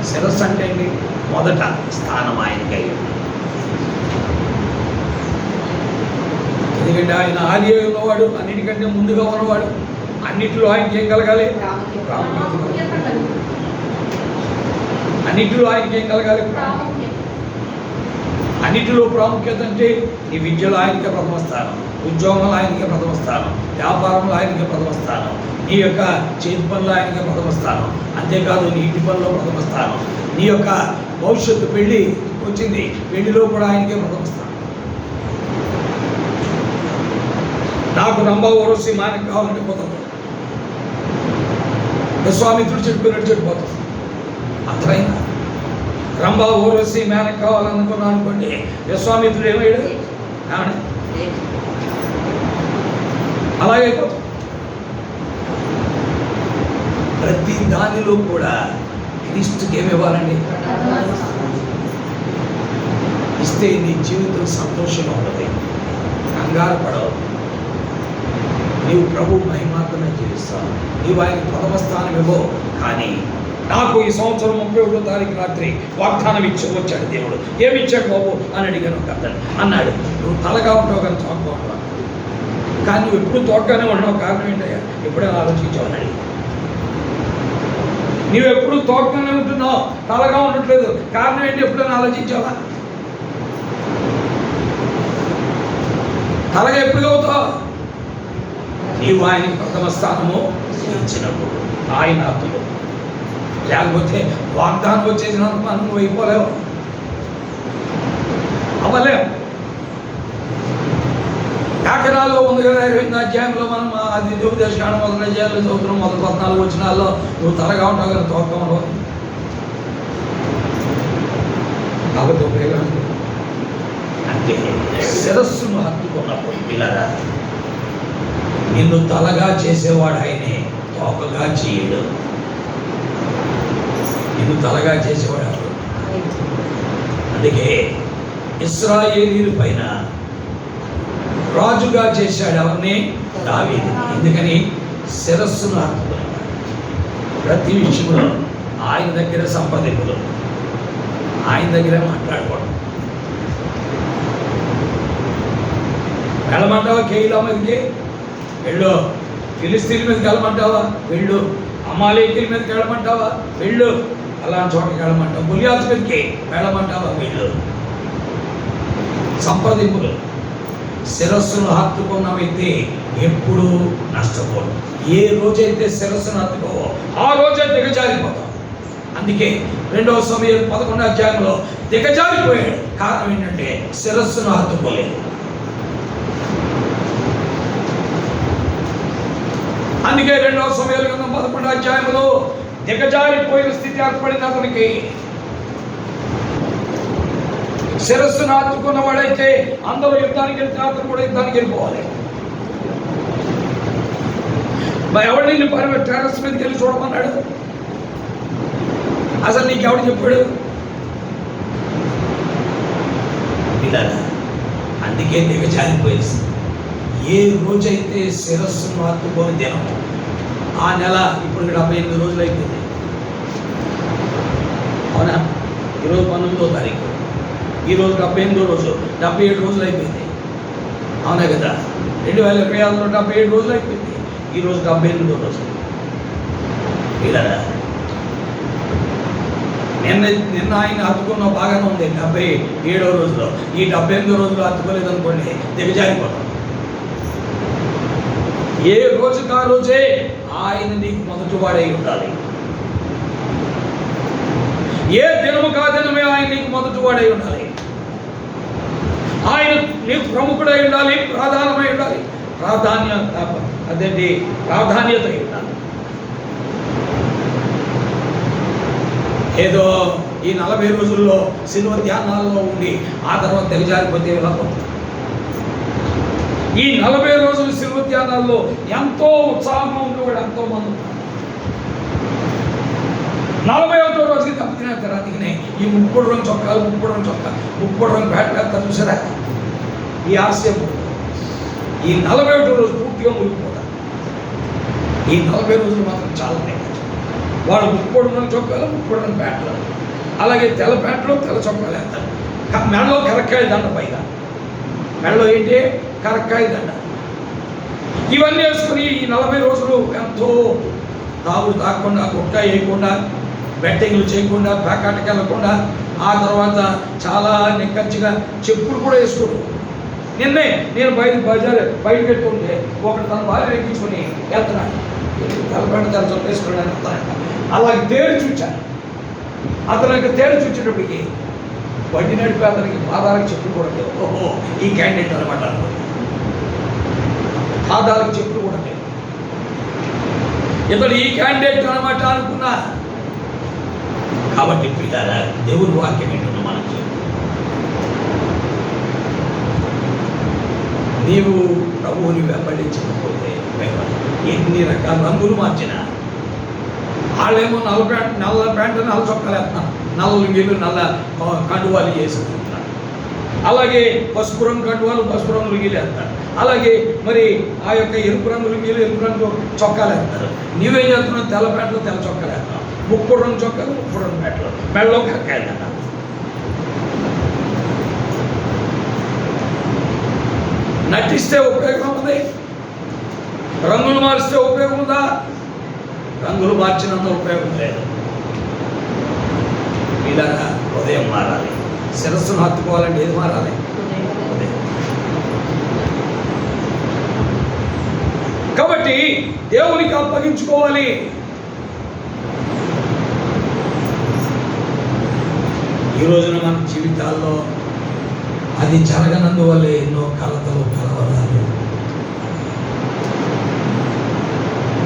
శిరస్సు అంటే అండి మొదట స్థానం ఆయనకై. ఎందుకంటే ఆయన ఆది ఉన్నవాడు, అన్నిటికంటే ముందుగా ఉన్నవాడు. అన్నిటిలో ఆయనకి ఏం కలగాలి? అన్నిటిలో ఆయనకి ఏం కలగాలి? అన్నిటిలో ప్రాముఖ్యత అంటే నీ విద్యలో ఆయనకే ప్రథమ స్థానం, ఉద్యోగంలో ఆయనకే ప్రథమ స్థానం, వ్యాపారంలో ఆయనకే ప్రథమ స్థానం, నీ యొక్క చేతి పనులు ఆయనకే ప్రథమ స్థానం. అంతేకాదు నీ ఇంటి పనిలో ప్రథమ స్థానం, నీ యొక్క భవిష్యత్తు పెళ్ళి వచ్చింది, పెళ్లిలో కూడా ఆయనకే ప్రథమ స్థానం. నాకు రంభ ఓరసి మానకు కావాలంటే పోతుంది, విశ్వామిత్రుడు చెప్పినట్టు చెప్పిపోతుంది. అర్థమైందా? రంభ ఓరసి మేనకు కావాలనుకున్నా అనుకోండి, విశ్వామిత్రుడు ఏమయ్యాడు? అలాగే ప్రతి దానిలో కూడా క్రీస్తుకి ఏమి ఇవ్వాలండి? ఇస్తే నీ జీవితం సంతోషంగా ఉంటుంది, కంగారు పడవు. నీవు ప్రభు మహిమాత్రమే జీవిస్తావు. నీవు ఆయన ప్రథమ స్థానం ఇవ్వవు. కానీ నాకు ఈ సంవత్సరం 31వ తారీఖు రాత్రి వాగ్దానం వచ్చాడు దేవుడు. ఏమి ఇచ్చాడు బాబు అని అడిగాను. అతను అన్నాడు, నువ్వు తలగా ఉంటావు కానీ తోకగా ఉంటావు. కానీ నువ్వు ఎప్పుడు తోకగానే ఉన్నావు, కారణం ఏంటయ్యా? ఎప్పుడైనా ఆలోచించావు అని. నువ్వు ఎప్పుడు తోకగానే ఉంటున్నావు, తలగా ఉండట్లేదు, కారణం ఏంటి? ఎప్పుడైనా ఆలోచించావా? తలగా ఎప్పుడు అవుతావు? నీవు ఆయనకి ప్రథమ స్థానము ఇచ్చినప్పుడు ఆయన హక్కులు. లేకపోతే వాగ్దానం వచ్చేసినందుకు మనం నువ్వు అయిపోలేవు, అవ్వలేవు. వ్యాకరణాల్లో ఉంది కదా 20వ అధ్యాయంలో మనం అది ఉపదేశకాండం 1వ అధ్యాయంలో చదువుతున్నాం. 14 వచనాల్లో నువ్వు తలగా ఉంటావు కదా తోకగా ఉండవు. కాబట్టి ఉపయోగం అంటే శిరస్సును హత్తుకున్నప్పుడు పిల్లరా, నిన్ను తలగా చేసేవాడు ఆయనే, తోకగా చేయడు. నిన్ను తలగా చేసేవాడు. అందుకే ఇశ్రాయేలీయుల పైన రాజుగా చేశాడు ఎవరిని? దావీదుని. ఎందుకని? శిరస్సును హత్తుకున్నాడు. ప్రతి విషయంలో ఆయన దగ్గర సంపాదింపులు, ఆయన దగ్గరే మాట్లాడుకోవడం. వెళ్ళమంటావా? కేయిలా మీదకి వెళ్ళు. ఫిలిస్తీన్ మీదకి వెళ్ళమంటావా? వెళ్ళు. అమాలేకీల మీదకి వెళ్ళమంటావా? వెళ్ళు. అలాంటి చోటకి వెళ్ళమంటావా? గులియాత్ మీదకి వెళ్ళమంటావా? వెళ్ళు. సంప్రదింపులు. శిరస్సును హత్తుకున్న వ్యక్తి ఎప్పుడూ నష్టపోడు. ఏ రోజైతే శిరస్సును హత్తుకోవో ఆ రోజే దిగజారిపోతాం. అందుకే 2వ సమూయేలు 11వ అధ్యాయంలో దిగజారిపోయాడు. కారణం ఏంటంటే శిరస్సును హత్తుకోలేదు. అందుకే 2వ సమూయేలు 11వ అధ్యాయంలో దిగజారిపోయిన స్థితి ఏర్పడింది అతనికి. శిరస్సును హత్తుకున్న వాడైతే అందరూ యుద్ధానికి వెళ్తే అతను కూడా యుద్ధానికి వెళ్ళిపోవాలి. ఎవడు నిన్ను టెర్రస్ మీదకి వెళ్ళి చూడమన్నాడు? అసలు నీకు ఎవడు చెప్పాడు? ఇలా అందుకే దిగజారిపోయేసి ఏ రోజైతే శిరస్సును హత్తుకొని దినం ఆ నెల ఇప్పుడు 78 రోజులు అయిపోయింది. అవునా? ఈరోజు 19వ తారీఖు, ఈరోజు 78వ రోజు, 77 రోజులు అయిపోయింది. అవునా కదా? 2026లో 77 రోజులు అయిపోయింది. ఈరోజు 78వ రోజు. ఇలా నిన్న ఆయన హత్తుకున్న బాగానే ఉంది 77వ రోజులో. ఈ 78వ రోజులో హత్తుకోలేదు అనుకోండి, దిగజారిపోతాం. ఏ రోజుకి ఆ రోజే ఆయన నీకు మొదటి వాడై ఉండాలి. ఏ దినము కాదినమే ఆయన నీకు మొదటి వాడై ఉండాలి. ఆయన నీకు ప్రముఖుడై ఉండాలి, ప్రాధాన్యమై ఉండాలి, ప్రాధాన్యత ఉండాలి. ఏదో ఈ 40 రోజుల్లో శిలువ ధ్యానాల్లో ఉండి ఆ తర్వాత దిగజారిపోతే ఎలా? ఈ 40 రోజుల శిలువ ధ్యానాల్లో ఎంతో ఉత్సాహంగా ఉండేవాడు ఎంతో మంది. 41వ రోజుకి దెబ్బతిన తర్వాతనే ఈ 30 రంగు చొక్కాలు, 30 రంగు చొక్కా, 30 రంగు బ్యాట్లు చూసారా? ఈ ఆశయం ఈ 41వ రోజు పూర్తిగా ముగిపోతారు. ఈ 40 రోజులు మాత్రం చాలా నెగ్గచ్చు. వాళ్ళు 30 రంగు చొక్కాలు, 30 రంగు బ్యాట్లు, అలాగే తెల్ల బ్యాట్లు, తెల్ల చొక్కాలు వేస్తారు. మెడలో కరక్కాయ దండ, పైగా మెడలో ఏంటి? కరక్కాయ దండ. ఇవన్నీ వేసుకుని ఈ 40 రోజులు ఎంతో తాగుడు తాగకుండా, గుట్ట వేయకుండా, బెట్టింగ్లు చేయకుండా, ప్యాకాటకి వెళ్ళకుండా, ఆ తర్వాత చాలా నిక్కచ్చిగా చెప్పులు కూడా వేసుకోడు. నిన్నే నేను బయట పెట్టుకుంటే ఒకటి తన భార్య ఎక్కించుకొని వెళ్తున్నాడు. తలపేట తెల చొప్పేసుకున్నాడు వెళ్తానంట. అలాగే తేరు చూచాను. అతనికి తేరు చూచేటప్పటికి బండి నడిపి అతనికి పాదాలకు చెప్పులు కూడా లేవు. ఓహో, ఈ క్యాండిడేట్ అనమాట అనుకోండి. పాదాలకు చెప్పులు కూడా లేవు. ఇతడు ఈ క్యాండిడేట్ అనమాట అనుకున్నా. కాబట్టి పిల్లారా, దేవుని వాక్యం ఏంటో మనం నీవు ప్రభువుని వెంబడించకపోతే ఎన్ని రకాల రంగులు మార్చినా, వాళ్ళేమో నల్ల ప్యాంటు నల్ల చొక్కాలు వేస్తున్నారు, నల్ల లుంగీలు నల్ల కండువాలు వేసుకుంటున్నారు. అలాగే పసుపు రంగు కండువాలు, పసుపు రంగు లుంగీలు వేస్తారు. అలాగే మరి ఆ యొక్క ఎరుపు రంగు లుంగీలు, ఎరుపు రంగు చొక్కాలు వేస్తారు. నీవేం చేస్తున్నావు? తెల్ల ప్యాంట్లు, తెల్ల చొక్కాలు వేస్తున్నావు. 30 రంగు చొక్కాలు, 30 రంగు ప్యాంట్లు, మెడలో కరకాయలు అన్నారు. నటిస్తే ఉపయోగం ఉంది? రంగులు మారిస్తే ఉపయోగం ఉందా? రంగులు మార్చినంత ఉపయోగం లేదు. ఇలా ఉదయం మారాలి. శిరస్సును హత్తుకోవాలంటే ఏది మారాలి? ఉదయం. కాబట్టి దేవునికి అప్పగించుకోవాలి. ఈ రోజున మన జీవితాల్లో అది జరగనందువల్ల ఎన్నో కలతలు, కలవరాలు.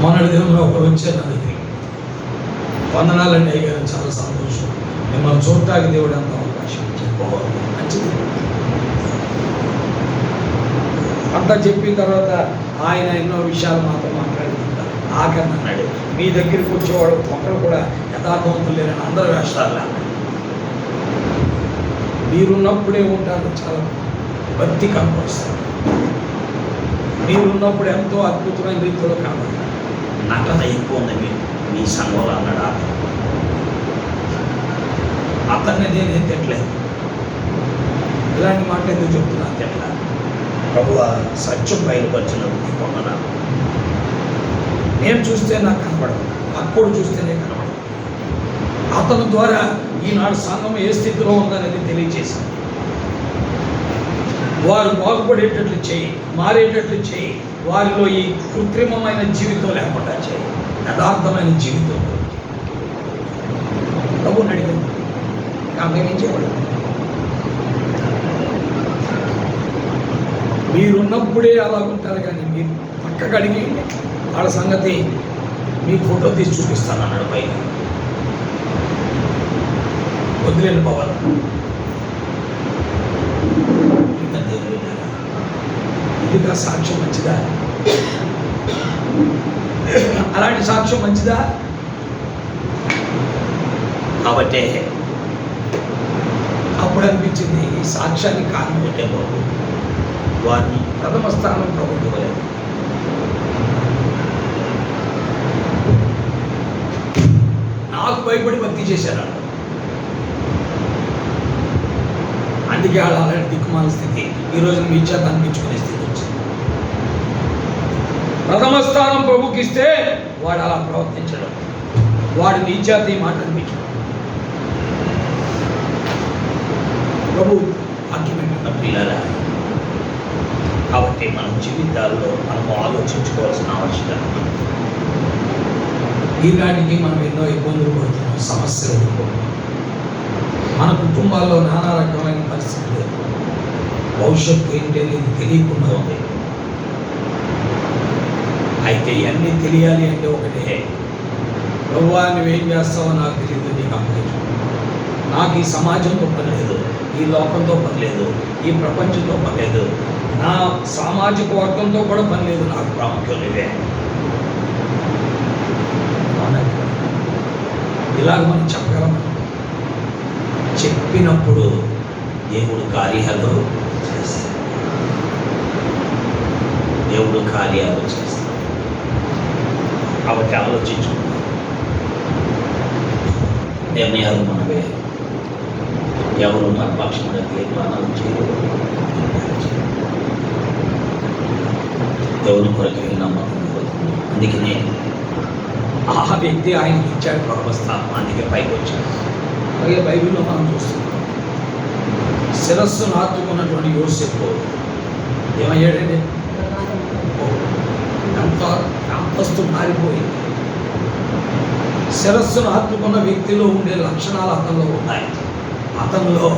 మొన్నటి దినంలో ఒకరు వచ్చారు నా దగ్గరికి. వందనాలండి అయ్యారు, చాలా సంతోషం, మిమ్మల్ని చూడటానికి దేవుడు ఎంత అవకాశం ఇచ్చారు, మంచిది అంతా చెప్పిన తర్వాత ఆయన ఎన్నో విషయాలు మాతో మాట్లాడుతుంటారు. ఆఖరిని అన్నాడు, మీ దగ్గరికి వచ్చేవాడు ఒకరు కూడా యథార్థవంతులు లేరని అందరూ వేస్తారు అన్నాడు. మీరున్నప్పుడే ఉంటారు, చాలా భక్తి కనపరుస్తారు. మీరున్నప్పుడు ఎంతో అద్భుతమైన రీతిలో కనబడతారు. నటన ఎక్కువ ఉంది మీ సంఘంలో అన్నాడు అతన్ని నేనేం తిట్టలేదు. ఇలాంటి మాట ఎందుకు చెప్తున్నాను? ఎట్లా ప్రభువా సత్యం బయలుపరిచినందుకు పొందనాలు. నేను చూస్తే నాకు కనపడదు, అప్పుడు చూస్తేనే కనపడదు. అతని ద్వారా ఈనాడు సంఘం ఏ స్థితిలో ఉందనేది తెలియజేశాను. వారు బాగుపడేటట్లు చేయి, మారేటట్లు చేయి, వారిలో ఈ కృత్రిమమైన జీవితం లేకుండా చేయి, యథార్థమైన జీవితం. ప్రభుని అడిగింది, కాకేం చేయబడదు. మీరున్నప్పుడే అలా ఉంటారు, కానీ మీరు పక్కకు అడిగి వాళ్ళ సంగతి మీ ఫోటో తీసి చూపిస్తాను అన్నాడు పైగా. వదిలేని పోవాలి. ఇంకా దేవుడు ఇదిగా సాక్ష్యం మంచిదా? అలాంటి సాక్ష్యం మంచిదా? కాబట్టి అప్పుడు అనిపించింది ఈ సాక్ష్యానికి కారణం ఒకటే బాబు వారిని ప్రథమ స్థానం ప్రభుత్వం ఇవ్వలేదు. నాకు భయపడి భక్తి చేశారు. అందుకే వాళ్ళు అలాంటి దిక్కుమాల స్థితి ఈరోజు మీ చేత అనిపించుకునే స్థితి వచ్చింది. ప్రథమ స్థానం ప్రభుకి ఇస్తే వాడు అలా ప్రవర్తించడం, వాడు నీ చేత ఈ మాట అనిపించడం. ప్రభు ఆర్గ్యుమెంట్ పిల్లరా. కాబట్టి మన జీవితాల్లో మనము ఆలోచించుకోవాల్సిన ఆవశ్యకత. ఈనాటికి మనం ఎన్నో ఇబ్బందులు పడుతున్నాం, సమస్యలు ఎదుర్కొంటున్నాం. మన కుటుంబాల్లో నానా రకమైన పరిస్థితులు, భవిష్యత్తు ఏంటి అనేది తెలియకుండా ఉంది. అయితే ఇవన్నీ తెలియాలి అంటే ఒకటే, ప్రభువా నువ్వేం చేస్తావో నాకు తెలియదు, నీకు అప్పగించు. నాకు ఈ సమాజంతో పని లేదు, ఈ లోకంతో పని లేదు, ఈ ప్రపంచంతో పని లేదు, నా సామాజిక వర్గంతో కూడా పని లేదు, నాకు ప్రాముఖ్యం ఇవే. ఇలాగ మనం చెప్పగలం. చెప్పినప్పుడు దేవుడు కార్యాలు చేస్తాడు. దేవుడు కార్యాలు చేస్తాడు. కాబట్టి ఆలోచించుకుందాం. నిర్ణయాలు మనవే. ఎవరు మన పక్షంగా తీర్మానాలు చేయరు. దేవుని కొరకు నమ్మకం. అందుకనే ఆ వ్యక్తి ఆయనకి ఇచ్చాడు ప్రథమస్థానం, అందుకే పైకి వచ్చాడు. అలాగే బైబిల్లో మనం చూస్తున్నాం, శిరస్సును ఆత్తుకున్నటువంటి యోసేపు ఏమయ్యాడండి? ఎంత అంతస్తు మారిపోయింది. శిరస్సును ఆత్తుకున్న వ్యక్తిలో ఉండే లక్షణాలు అతనిలో ఉన్నాయి. అతనిలో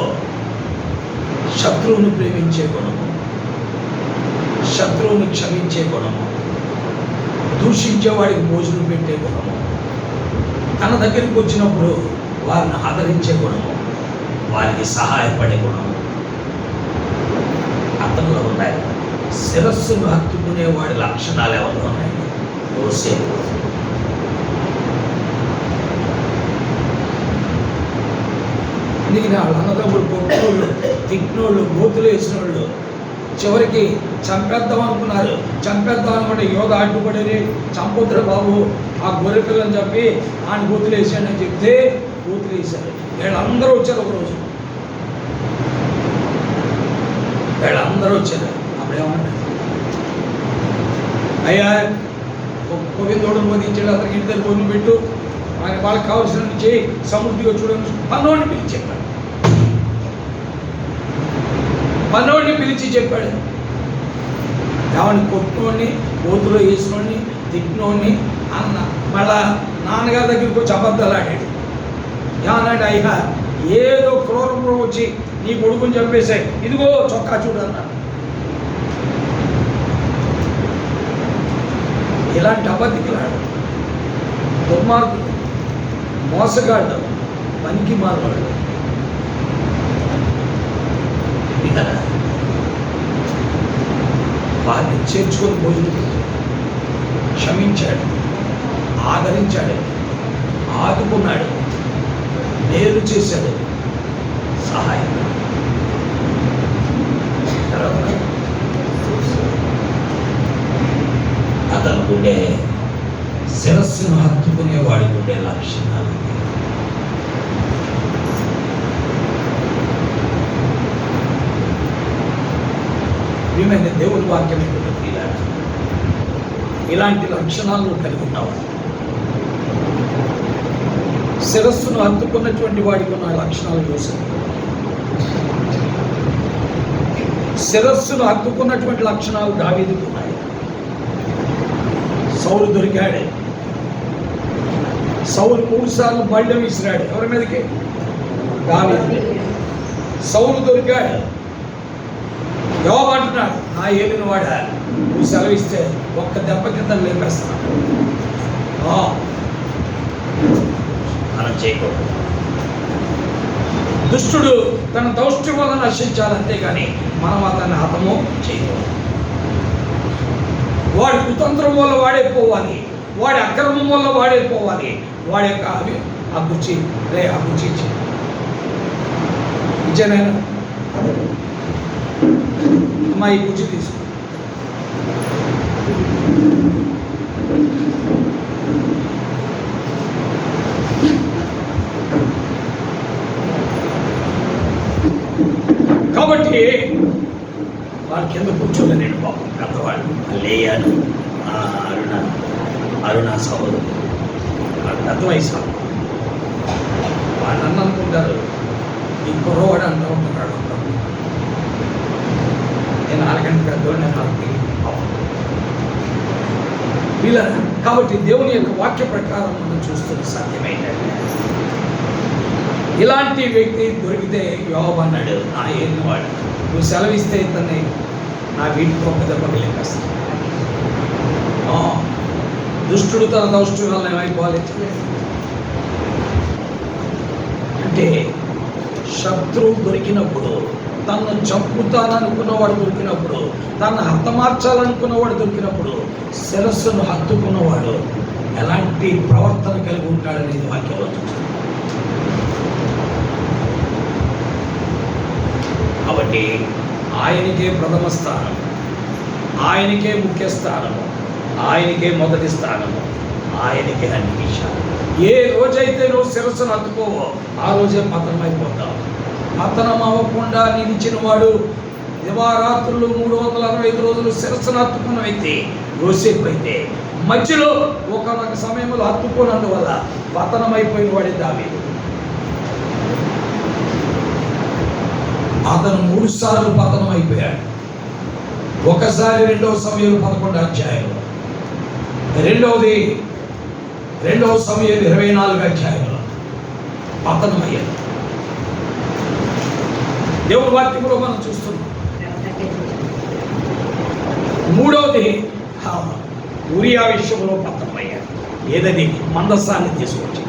శత్రువుని ప్రేమించే గుణము, శత్రువుని క్షమించే గుణము, దూషించేవాడికి భోజనం పెట్టే గుణము, తన దగ్గరికి వచ్చినప్పుడు వారిని ఆదరించే గుణము, వారికి సహాయపడే గుణము అతనిలో ఉన్నాయి. శిరస్సును హత్తుకునే వాడి లక్షణాలు ఎవరిలో ఉన్నాయి? యోసేపు. అందుకని వాళ్ళ అన్నదమ్ముడు కొట్టుకోళ్ళు, తిట్టినోళ్ళు, గోతులు వేసిన వాళ్ళు చివరికి చంపేద్దాం అనుకున్నారు. చంపేద్దాం అనుకుంటే యోగ అడ్డుపడేది, చంపొద్దురా బాబు ఆ గొర్రె పిల్లని చెప్పి ఆయన గోతులు వేసాడు అని చెప్తే గోతులు వేశారు. వీళ్ళందరూ వచ్చారు ఒకరోజు, వీళ్ళందరూ వచ్చారు. అప్పుడేమన్నా అయ్యా గోవిందోడును వధించాడు, అతనికి ఇంటి దగ్గర భోజనం పెట్టు, ఆయన వాళ్ళకి కావాల్సిన చేయి, సమృద్ధిగా చూడని పన్నోడిని పిలిచి చెప్పాడు. పన్నోడిని పిలిచి చెప్పాడు, ఎవరిని కొట్టినోడిని, గోతులో వేసినోడిని, తిట్టినోడిని అన్న. మళ్ళా నాన్నగారి దగ్గరికి వచ్చి అబద్ధాలు ఆడాడు. ఏమన్నాడు? అయ్యా ఏదో క్రూరంలో వచ్చి నీ కొడుకుని చంపేశాయి, ఇదిగో చొక్కా చూడు అన్నాడు. ఇలాంటి అబద్ధికులాడు, దుర్మార్గుడు, మోసగాడు, పనికి మారవాడు. కదా వారిని చేర్చుకొని భోజనం పెట్టాడు, క్షమించాడు, ఆదరించాడు, ఆదుకున్నాడు, మేలు చేశాడు, సహాయం. ఉండే శిరస్సును హత్తుకునే వాడికి ఉండే లక్షణాలు. ప్రియమైన దేవుని వాక్యం ఇలాంటి లక్షణాలను కలిగి ఉన్నావు. శిరస్సును హత్తుకున్నటువంటి వాడికి ఉన్న లక్షణాలు చూసాం. శిరస్సును హత్తుకున్నటువంటి లక్షణాలు దావీదుకు ఉన్నాయి. సౌలు దొరికాడు. సౌలు 3 సార్లు బళ్ళెం విసిరాడు. ఎవరి మీదకి? దావీదు. సౌలు దొరికాడు. యోబు అంటున్నాడు, నా ఏలిన వాడ, నువ్వు సెలవిస్తే ఒక్క దెబ్బ కింద లేపేస్తున్నాడు. మనం చేయకూడదు. దుష్టుడు తన దౌష్ట్యం వల్ల నశించాలి, అంతేగాని మనం అతన్ని హతము చేయకూడదు. వాడి కుతంత్రం వల్ల వాడే పోవాలి, వాడి అక్రమం వల్ల వాడే పోవాలి. వాడి యొక్క అవి అబ్బుచ్చి రే అబ్బుచ్చి ఇచ్చానైనా అమ్మా ఈ బుజ్జి తీసుకో. కాబట్టి వాడి కింద కూర్చోలే నేను పాపం పెద్దవాడు లేయాను అరుణ సహోదరు వాడు పెద్ద వయసు. వాళ్ళు అనుకుంటారు ఈ కుర్రవాడు అంటూ ఉంటున్నాడు. నేను 4 గంటల పెద్దవాడు, నేను 4 వీళ్ళ. కాబట్టి దేవుని యొక్క వాక్య ప్రకారం మనం చూస్తున్న సత్యమైందంటే ఇలాంటి వ్యక్తి దొరికితే యోబు అన్నాడు, నా ఏలినవాడు, నువ్వు సెలవిస్తే ఇతన్ని నా వీటికి ఒక దెబ్బకి లెక్కేస్తాను. దుష్టుడు తన దౌష్ట్యం వల్ల ఏమైపోవాలి అంటే శత్రువు దొరికినప్పుడు, తనను చంపుతాననుకున్నవాడు దొరికినప్పుడు, తనను హతమార్చాలనుకున్నవాడు దొరికినప్పుడు శిరస్సును హత్తుకున్నవాడు ఎలాంటి ప్రవర్తన కలిగి ఉంటాడనేది వాక్యంలో చూస్తాం. కాబట్టి ఆయనకే ప్రథమ స్థానం, ఆయనకే ముఖ్య స్థానము, ఆయనకే మొదటి స్థానము, ఆయనకే అన్ని విషయాలు. ఏ రోజైతే నువ్వు శిరస్సును హత్తుకోవో ఆ రోజే పతనమైపోతావు. పతనం అవ్వకుండా నిలిచిన వాడు దివారాత్రులు 365 రోజులు శిరస్సును హత్తుకున్న వ్యక్తి యోసేపు అయితే మధ్యలో ఒకనొక సమయంలో హత్తుకోనందువల్ల పతనమైపోయిన వాడే దావీదు. అతను 3 సార్లు పతనం అయిపోయాడు. ఒకసారి 2వ సమూయేలు 11వ అధ్యాయంలో, రెండవ సమూయేలు 24వ అధ్యాయంలో పతనమయ్యాడు. దేవుని వాక్యంలో మనం చూస్తున్నాం. 3వది ఉరియా విషయంలో పతనమయ్యాడు. ఏదది? మందసాన్ని తీసుకొచ్చి,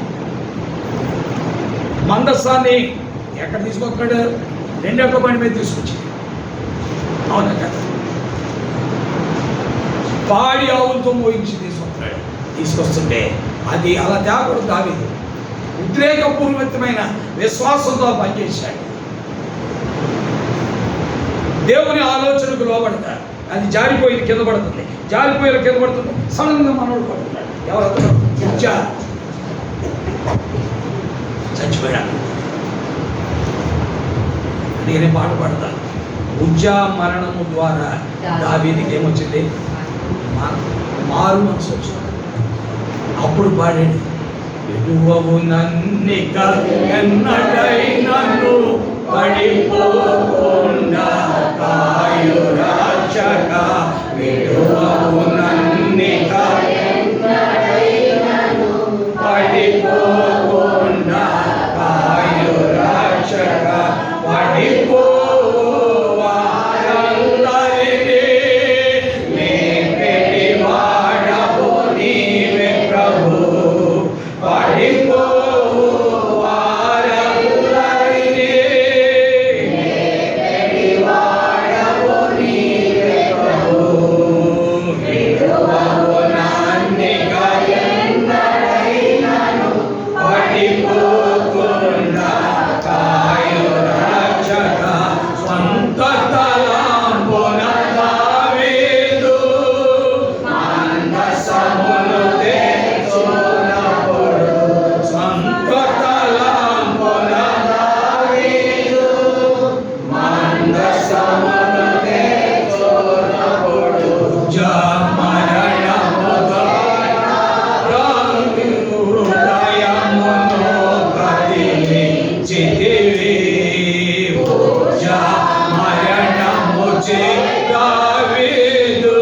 మందసాన్ని ఎక్కడ తీసుకొచ్చాడు? 2 బండి మీద తీసుకొచ్చి, అవునా కదా, పాడి ఆవులతో మోయించి తీసుకొస్తుంటే అది అలా తేకూడదు. దావీదు ఉద్రేకపూర్వకమైన విశ్వాసంతో పనిచేశాడు. దేవుని ఆలోచనకు లోబడతాడు. అది జారిపోయి కింద పడుతుంది, సడన్గా మనోడు పడుతున్నాడు. ఎవరు? చచ్చిపోయాడు. నేనే పాట పాడతాను. ఉజ్జా మరణము ద్వారా దావీదుకి ఏమొచ్చింది? మారు మనసు వచ్చింది. అప్పుడు పాడాడు, విడువవు నన్నిక ఎన్నడైనను పడిపోకుండా కాయు రక్షక, విడువవు నన్నిక ఎన్నడైనను పడిపోకుండా కాయు రక్షక, పడిపోకుండా కాయు రక్షక కదిలించితివి పూజా మరణము దావీదు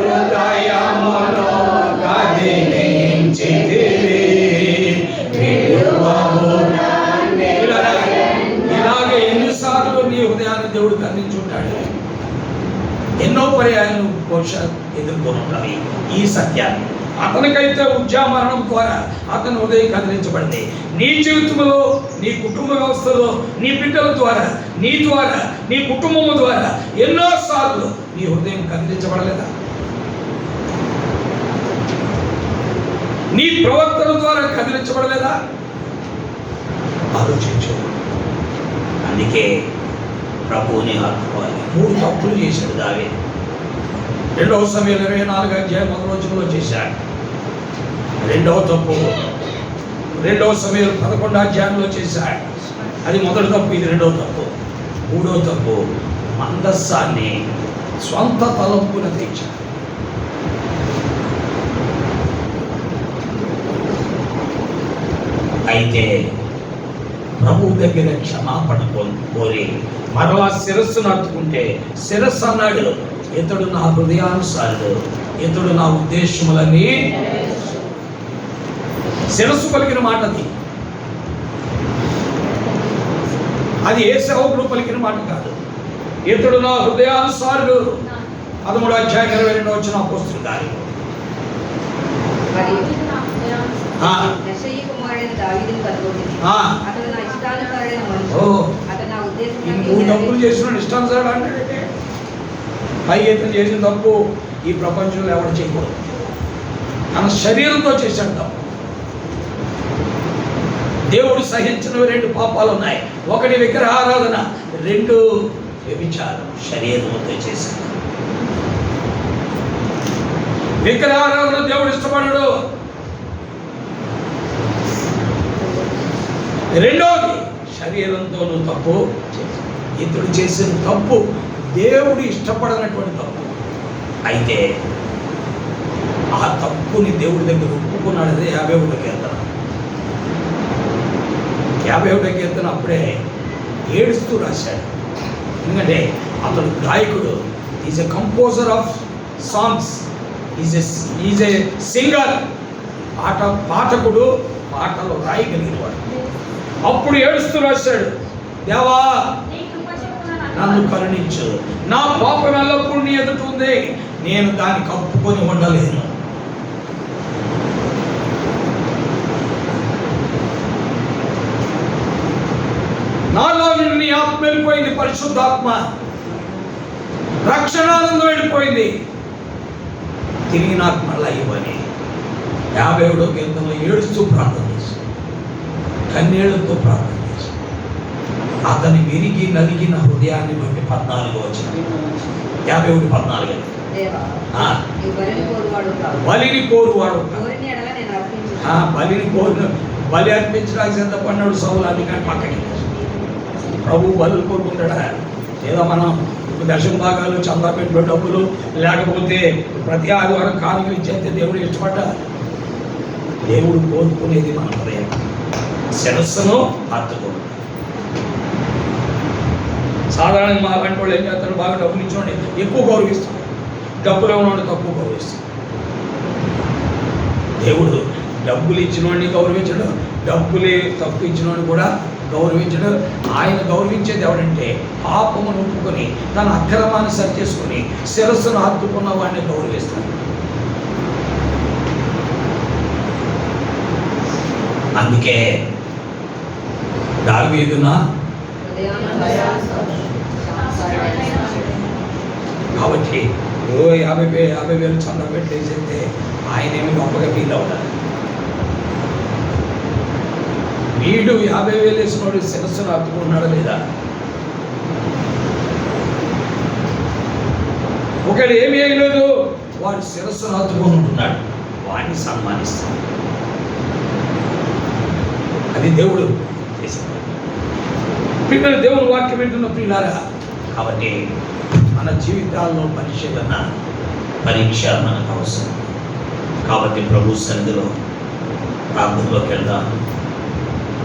హృదయములో కదిలించితివి ఇలాగే ఎన్నిసార్లు నీ హృదయాన్ని దేవుడు కదిలించుంటాడు. ఎన్నో పర్యాయాలు బహుశా ఎదుర్కొని ఉంటాయి ఈ సత్యాన్ని. అతనికైతే ఉద్యామరణం ద్వారా అతని హృదయం కదిలించబడింది. నీ జీవితంలో, నీ కుటుంబ వ్యవస్థలో, నీ బిడ్డల ద్వారా, నీ కుటుంబం ద్వారా ఎన్నోసార్లు నీ హృదయం కదిలించబడలేదా? నీ ప్రవర్తన ద్వారా కదిలించబడలేదా? ఆలోచించు. అందుకే ప్రభువుని ఆత్మవాలి. 3 తప్పులు చేశాడు దావీదు. 2 సమయాలు 24 అధ్యాయం 1 రోజుల్లో చేశాడు. 2వ తప్పు 2 సమయాలు 11 అధ్యాయంలో చేశాడు. అది మొదటి తప్పు, ఇది 2వ తప్పు. 3వ తప్పు మందస్సాన్ని స్వంత తలంపున తెచ్చాడు. అయితే ప్రభువు దగ్గర క్షమాపణ కోరి మరలా శిరస్సును అత్తుకుంటే, శిరస్సు అన్నాడు ఇతడు నా హృదయానుసారుడు, ఇతడు నా ఉద్దేశములన్నీ. శిరస్సు పలికిన మాట అది ఏ సేవకుడు పలికిన మాట కాదు. ఇతడు నా హృదయానుసారుడు. 13వ అధ్యాయం 22వ వచనం అపోస్తలుల కార్యం. యెషయి కుమారుడైన దావీదును కనుగొంటిని. అతడు నా ఇష్టానుసారుడైన మనిషి. అతడు నా ఉద్దేశం 3 తప్పులు చేసిన ఇష్టానుసారుడు అంటాడంటే పైకెత్తున చేసిన తప్పు ఈ ప్రపంచంలో ఎవరు చేయకూడదు. తన శరీరంతో చేశాడు తప్పు. దేవుడు సహించినవి 2 పాపాలు ఉన్నాయి. 1 విగ్రహారాధన, 2 వ్యభిచారం. శరీరంతో చేశాడు. విగ్రహారాధన దేవుడు ఇష్టపడడు. 2వది శరీరంతోనూ తప్పు చేశాడు. ఇతడు చేసిన తప్పు దేవుడు ఇష్టపడనటువంటి తప్పు. అయితే ఆ తప్పుని దేవుడి దగ్గర ఒప్పుకున్నాడు. అదే 51వ కీర్తన. 51వ కీర్తన అప్పుడే ఏడుస్తూ రాశాడు. ఎందుకంటే అతడు గాయకుడు. Is a composer of songs, is a singer. పాఠకుడు, పాటలు రాయగలిగిన వాడు. అప్పుడు ఏడుస్తూ రాశాడు, దేవా నన్ను కరుణించు, నా పాపం ఎల్లప్పుడూ నీ ఎదుట ఉంది, నేను దాన్ని కప్పుకొని ఉండలేను. నాలో నుండి నీ ఆత్మ వెళ్ళిపోయింది, పరిశుద్ధాత్మ రక్షణానందం వెళ్ళిపోయింది. తిరిగి నాకు మళ్ళా ఇవ్వని 51వ కీర్తనలో ఏడుస్తూ ప్రార్థన చేశాడు. కన్నీళ్లతో ప్రార్థన చేశాడు. అతని విరిగి నలిగిన హృదయాన్ని బట్టి 14వ వచనం. 51:14. బలిని కోరువాడు. బలి అర్పించడానికి సిద్ధపడినాడు సౌలు. అందుకని పక్కకి ప్రభు బలులు కోరుకుంటాడా? లేదా మనం 10 భాగాలు చందా పెట్టిన డబ్బులు, లేకపోతే ప్రతి ఆదివారం కానుకలు ఇచ్చేస్తే దేవుడు ఇష్టపడ్డా? దేవుడు కోరుకునేది మన హృదయం, శిరస్సును హత్తుకోడు. సాధారణంగా మా లాంటి వాళ్ళు ఏం చేస్తారు? బాగా డబ్బులు ఇచ్చినోండి ఎక్కువ గౌరవిస్తాం, డబ్బులు ఇవ్వనోడు తక్కువ గౌరవిస్తాం. దేవుడు డబ్బులు ఇచ్చినోడిని గౌరవించడు, డబ్బులు తక్కువ ఇచ్చినోడిని కూడా గౌరవించడు. ఆయన గౌరవించేది ఎవడంటే పాపమును ఒప్పుకొని తన అక్రమాన్ని సరి చేసుకుని శిరస్సును హత్తుకున్న వాడిని గౌరవిస్తాడు. అందుకే దావీదున కాబట్టి 50,000 చందా పెట్టేసైతే ఆయన ఏమి గొప్పగా ఫీల్ అవుతాడు. వీడు 50,000 వేసినోడు శిరస్సును హత్తుకున్నాడా లేదా? ఒకడు ఏమి వేయలేదు, వాడు శిరస్సును హత్తుకొని ఉంటున్నాడు, వాడిని సన్మానిస్తాడు. అది దేవుడు చేసింది. పిల్లలు దేవుడు వాక్యం వింటున్న పిల్లారా, కాబట్టి మన జీవితాల్లో పరిశీలన, పరీక్ష మనకు అవసరం. కాబట్టి ప్రభు సన్నిధిలో ప్రార్థనలోకి వెళ్దాం.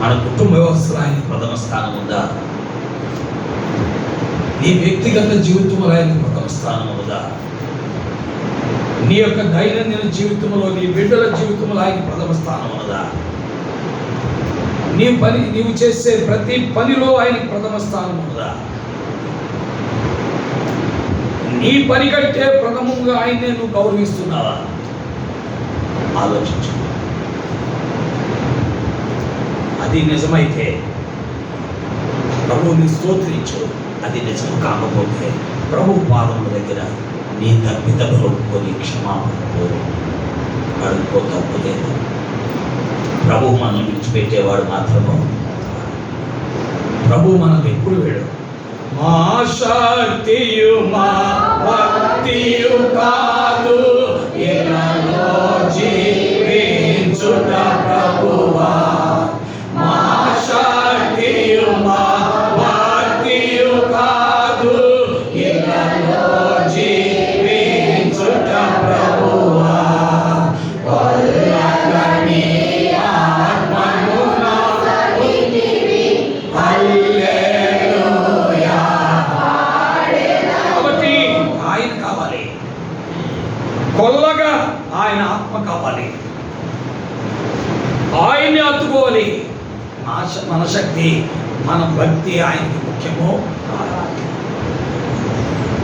మన కుటుంబ వ్యవస్థలో ఆయన ప్రథమ స్థానం ఉందా? నీ వ్యక్తిగత జీవితంలో ఆయన ప్రథమ స్థానం ఉందా? నీ యొక్క దైనందిన జీవితంలో, నీ బిడ్డల జీవితంలో ఆయన ప్రథమ స్థానం ఉన్నదా? నీవు చేసే ప్రతి పనిలో ఆయన ప్రథమ స్థానం ఉన్నదా? నీ పని కంటే ప్రథమంగా ఆయన్నే నువ్వు గౌరవిస్తున్నావా? ఆలోచించు. అది నిజమైతే ప్రభువుని స్తోత్రించు. అది నిజం కాకపోతే ప్రభు పాదముల దగ్గర నీ తప్పిదములు ఒప్పుకొని క్షమాపణ కోరు. అడుక్కో, తప్పు లేదు. ప్రభు మనం విడిచిపెట్టేవాడు మాత్రము. ప్రభు మనం ఎప్పుడు వేడు. మా శక్తియు మా భక్తియు కాదు, ఇలాలో జీవించుట ప్రభువా. మా శక్తియు మా భక్తియు కాదు, ఇలాలో జీవించుట ప్రభువా. కొల్లగని ఆత్మను నాకినివి, హల్లెలూయా. కాబట్టి ఆయన కావాలి, కొల్లగా ఆయన ఆత్మ కావాలి, ఆయన్ని అత్తుకోవాలి. మన శక్తి, మన భక్తి ఆయనకి ముఖ్యము.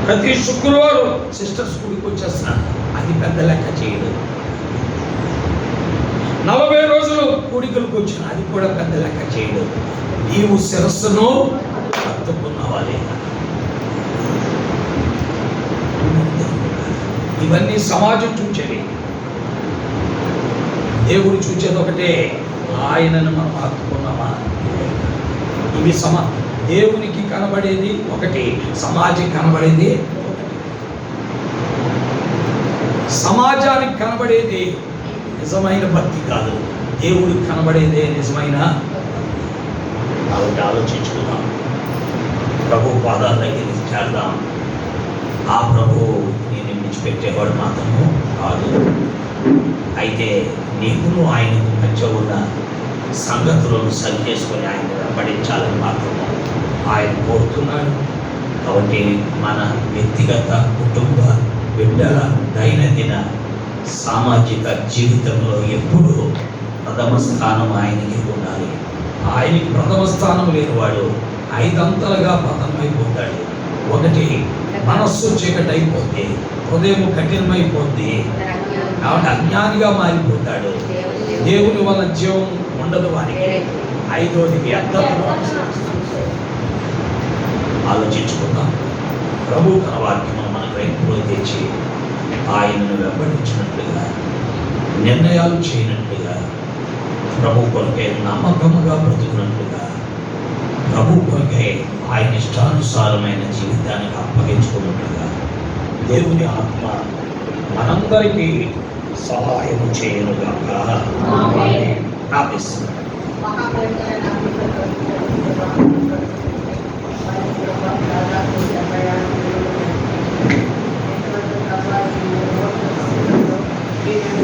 ప్రతి శుక్రవారం సిస్టర్స్ గుడికి వచ్చేస్తున్నాను, అది పెద్ద లెక్క చేయడు. 40 రోజులు కూడికలకు వచ్చిన, అది కూడా పెద్ద లెక్క చేయడు. నీవు శిరస్సును హత్తుకున్నావా లేదా? ఇవన్నీ సమాజం చూచేవి, దేవుడు చూచేది ఒకటే, ఆయనను మనం హత్తుకున్నామా? ఇవి దేవునికి కనబడేది ఒకటి, సమాజం కనబడేది ఒకటి. సమాజానికి కనబడేది నిజమైన భక్తి కాదు, దేవుడికి కనబడేదే నిజమైన. కాబట్టి ఆలోచించుకుందాం, ప్రభు పాదాల దగ్గరికి చేద్దాం. ఆ ప్రభువు నేను విడిచిపెట్టేవాడు మాత్రము కాదు. అయితే నీకును ఆయనకు మధ్య ఉన్న సంగతులను సరి చేసుకొని ఆయన వెంబడించాలని మాత్రము ఆయన కోరుతున్నాడు. కాబట్టి మన వ్యక్తిగత, కుటుంబ, బిడ్డల దైనందిన సామాజిక జీవితంలో ఎప్పుడూ ప్రథమ స్థానం ఆయనకి ఉండాలి. ఆయనకి ప్రథమ స్థానం లేనివాడు 5 అంతలుగా పతనమైపోతాడు. ఒకటి, మనస్సు చీకటి అయిపోద్ది, హృదయం కఠినమైపోద్ది, కాబట్టి అజ్ఞానిగా మారిపోతాడు. దేవుని వల్ల జీవం ఉండదు వారికి. 5వది వ్యర్థతను. ఆలోచించుకుందాం. ప్రభు తన వాక్యము మనకు ఎప్పుడో తెచ్చి ఆయనను వెంబడించినట్లుగా, నిర్ణయాలు చేయనట్లుగా, ప్రభు కొరకే నమ్మకముగా బ్రతుకున్నట్లుగా, ప్రభు కొరకే ఆయన ఇష్టానుసారమైన జీవితానికి అప్పగించుకున్నట్లుగా దేవుని ఆత్మ మనందరికీ సహాయం చేయనుగాక. ఆమేన్. ప్రార్థిస్తున్నాం.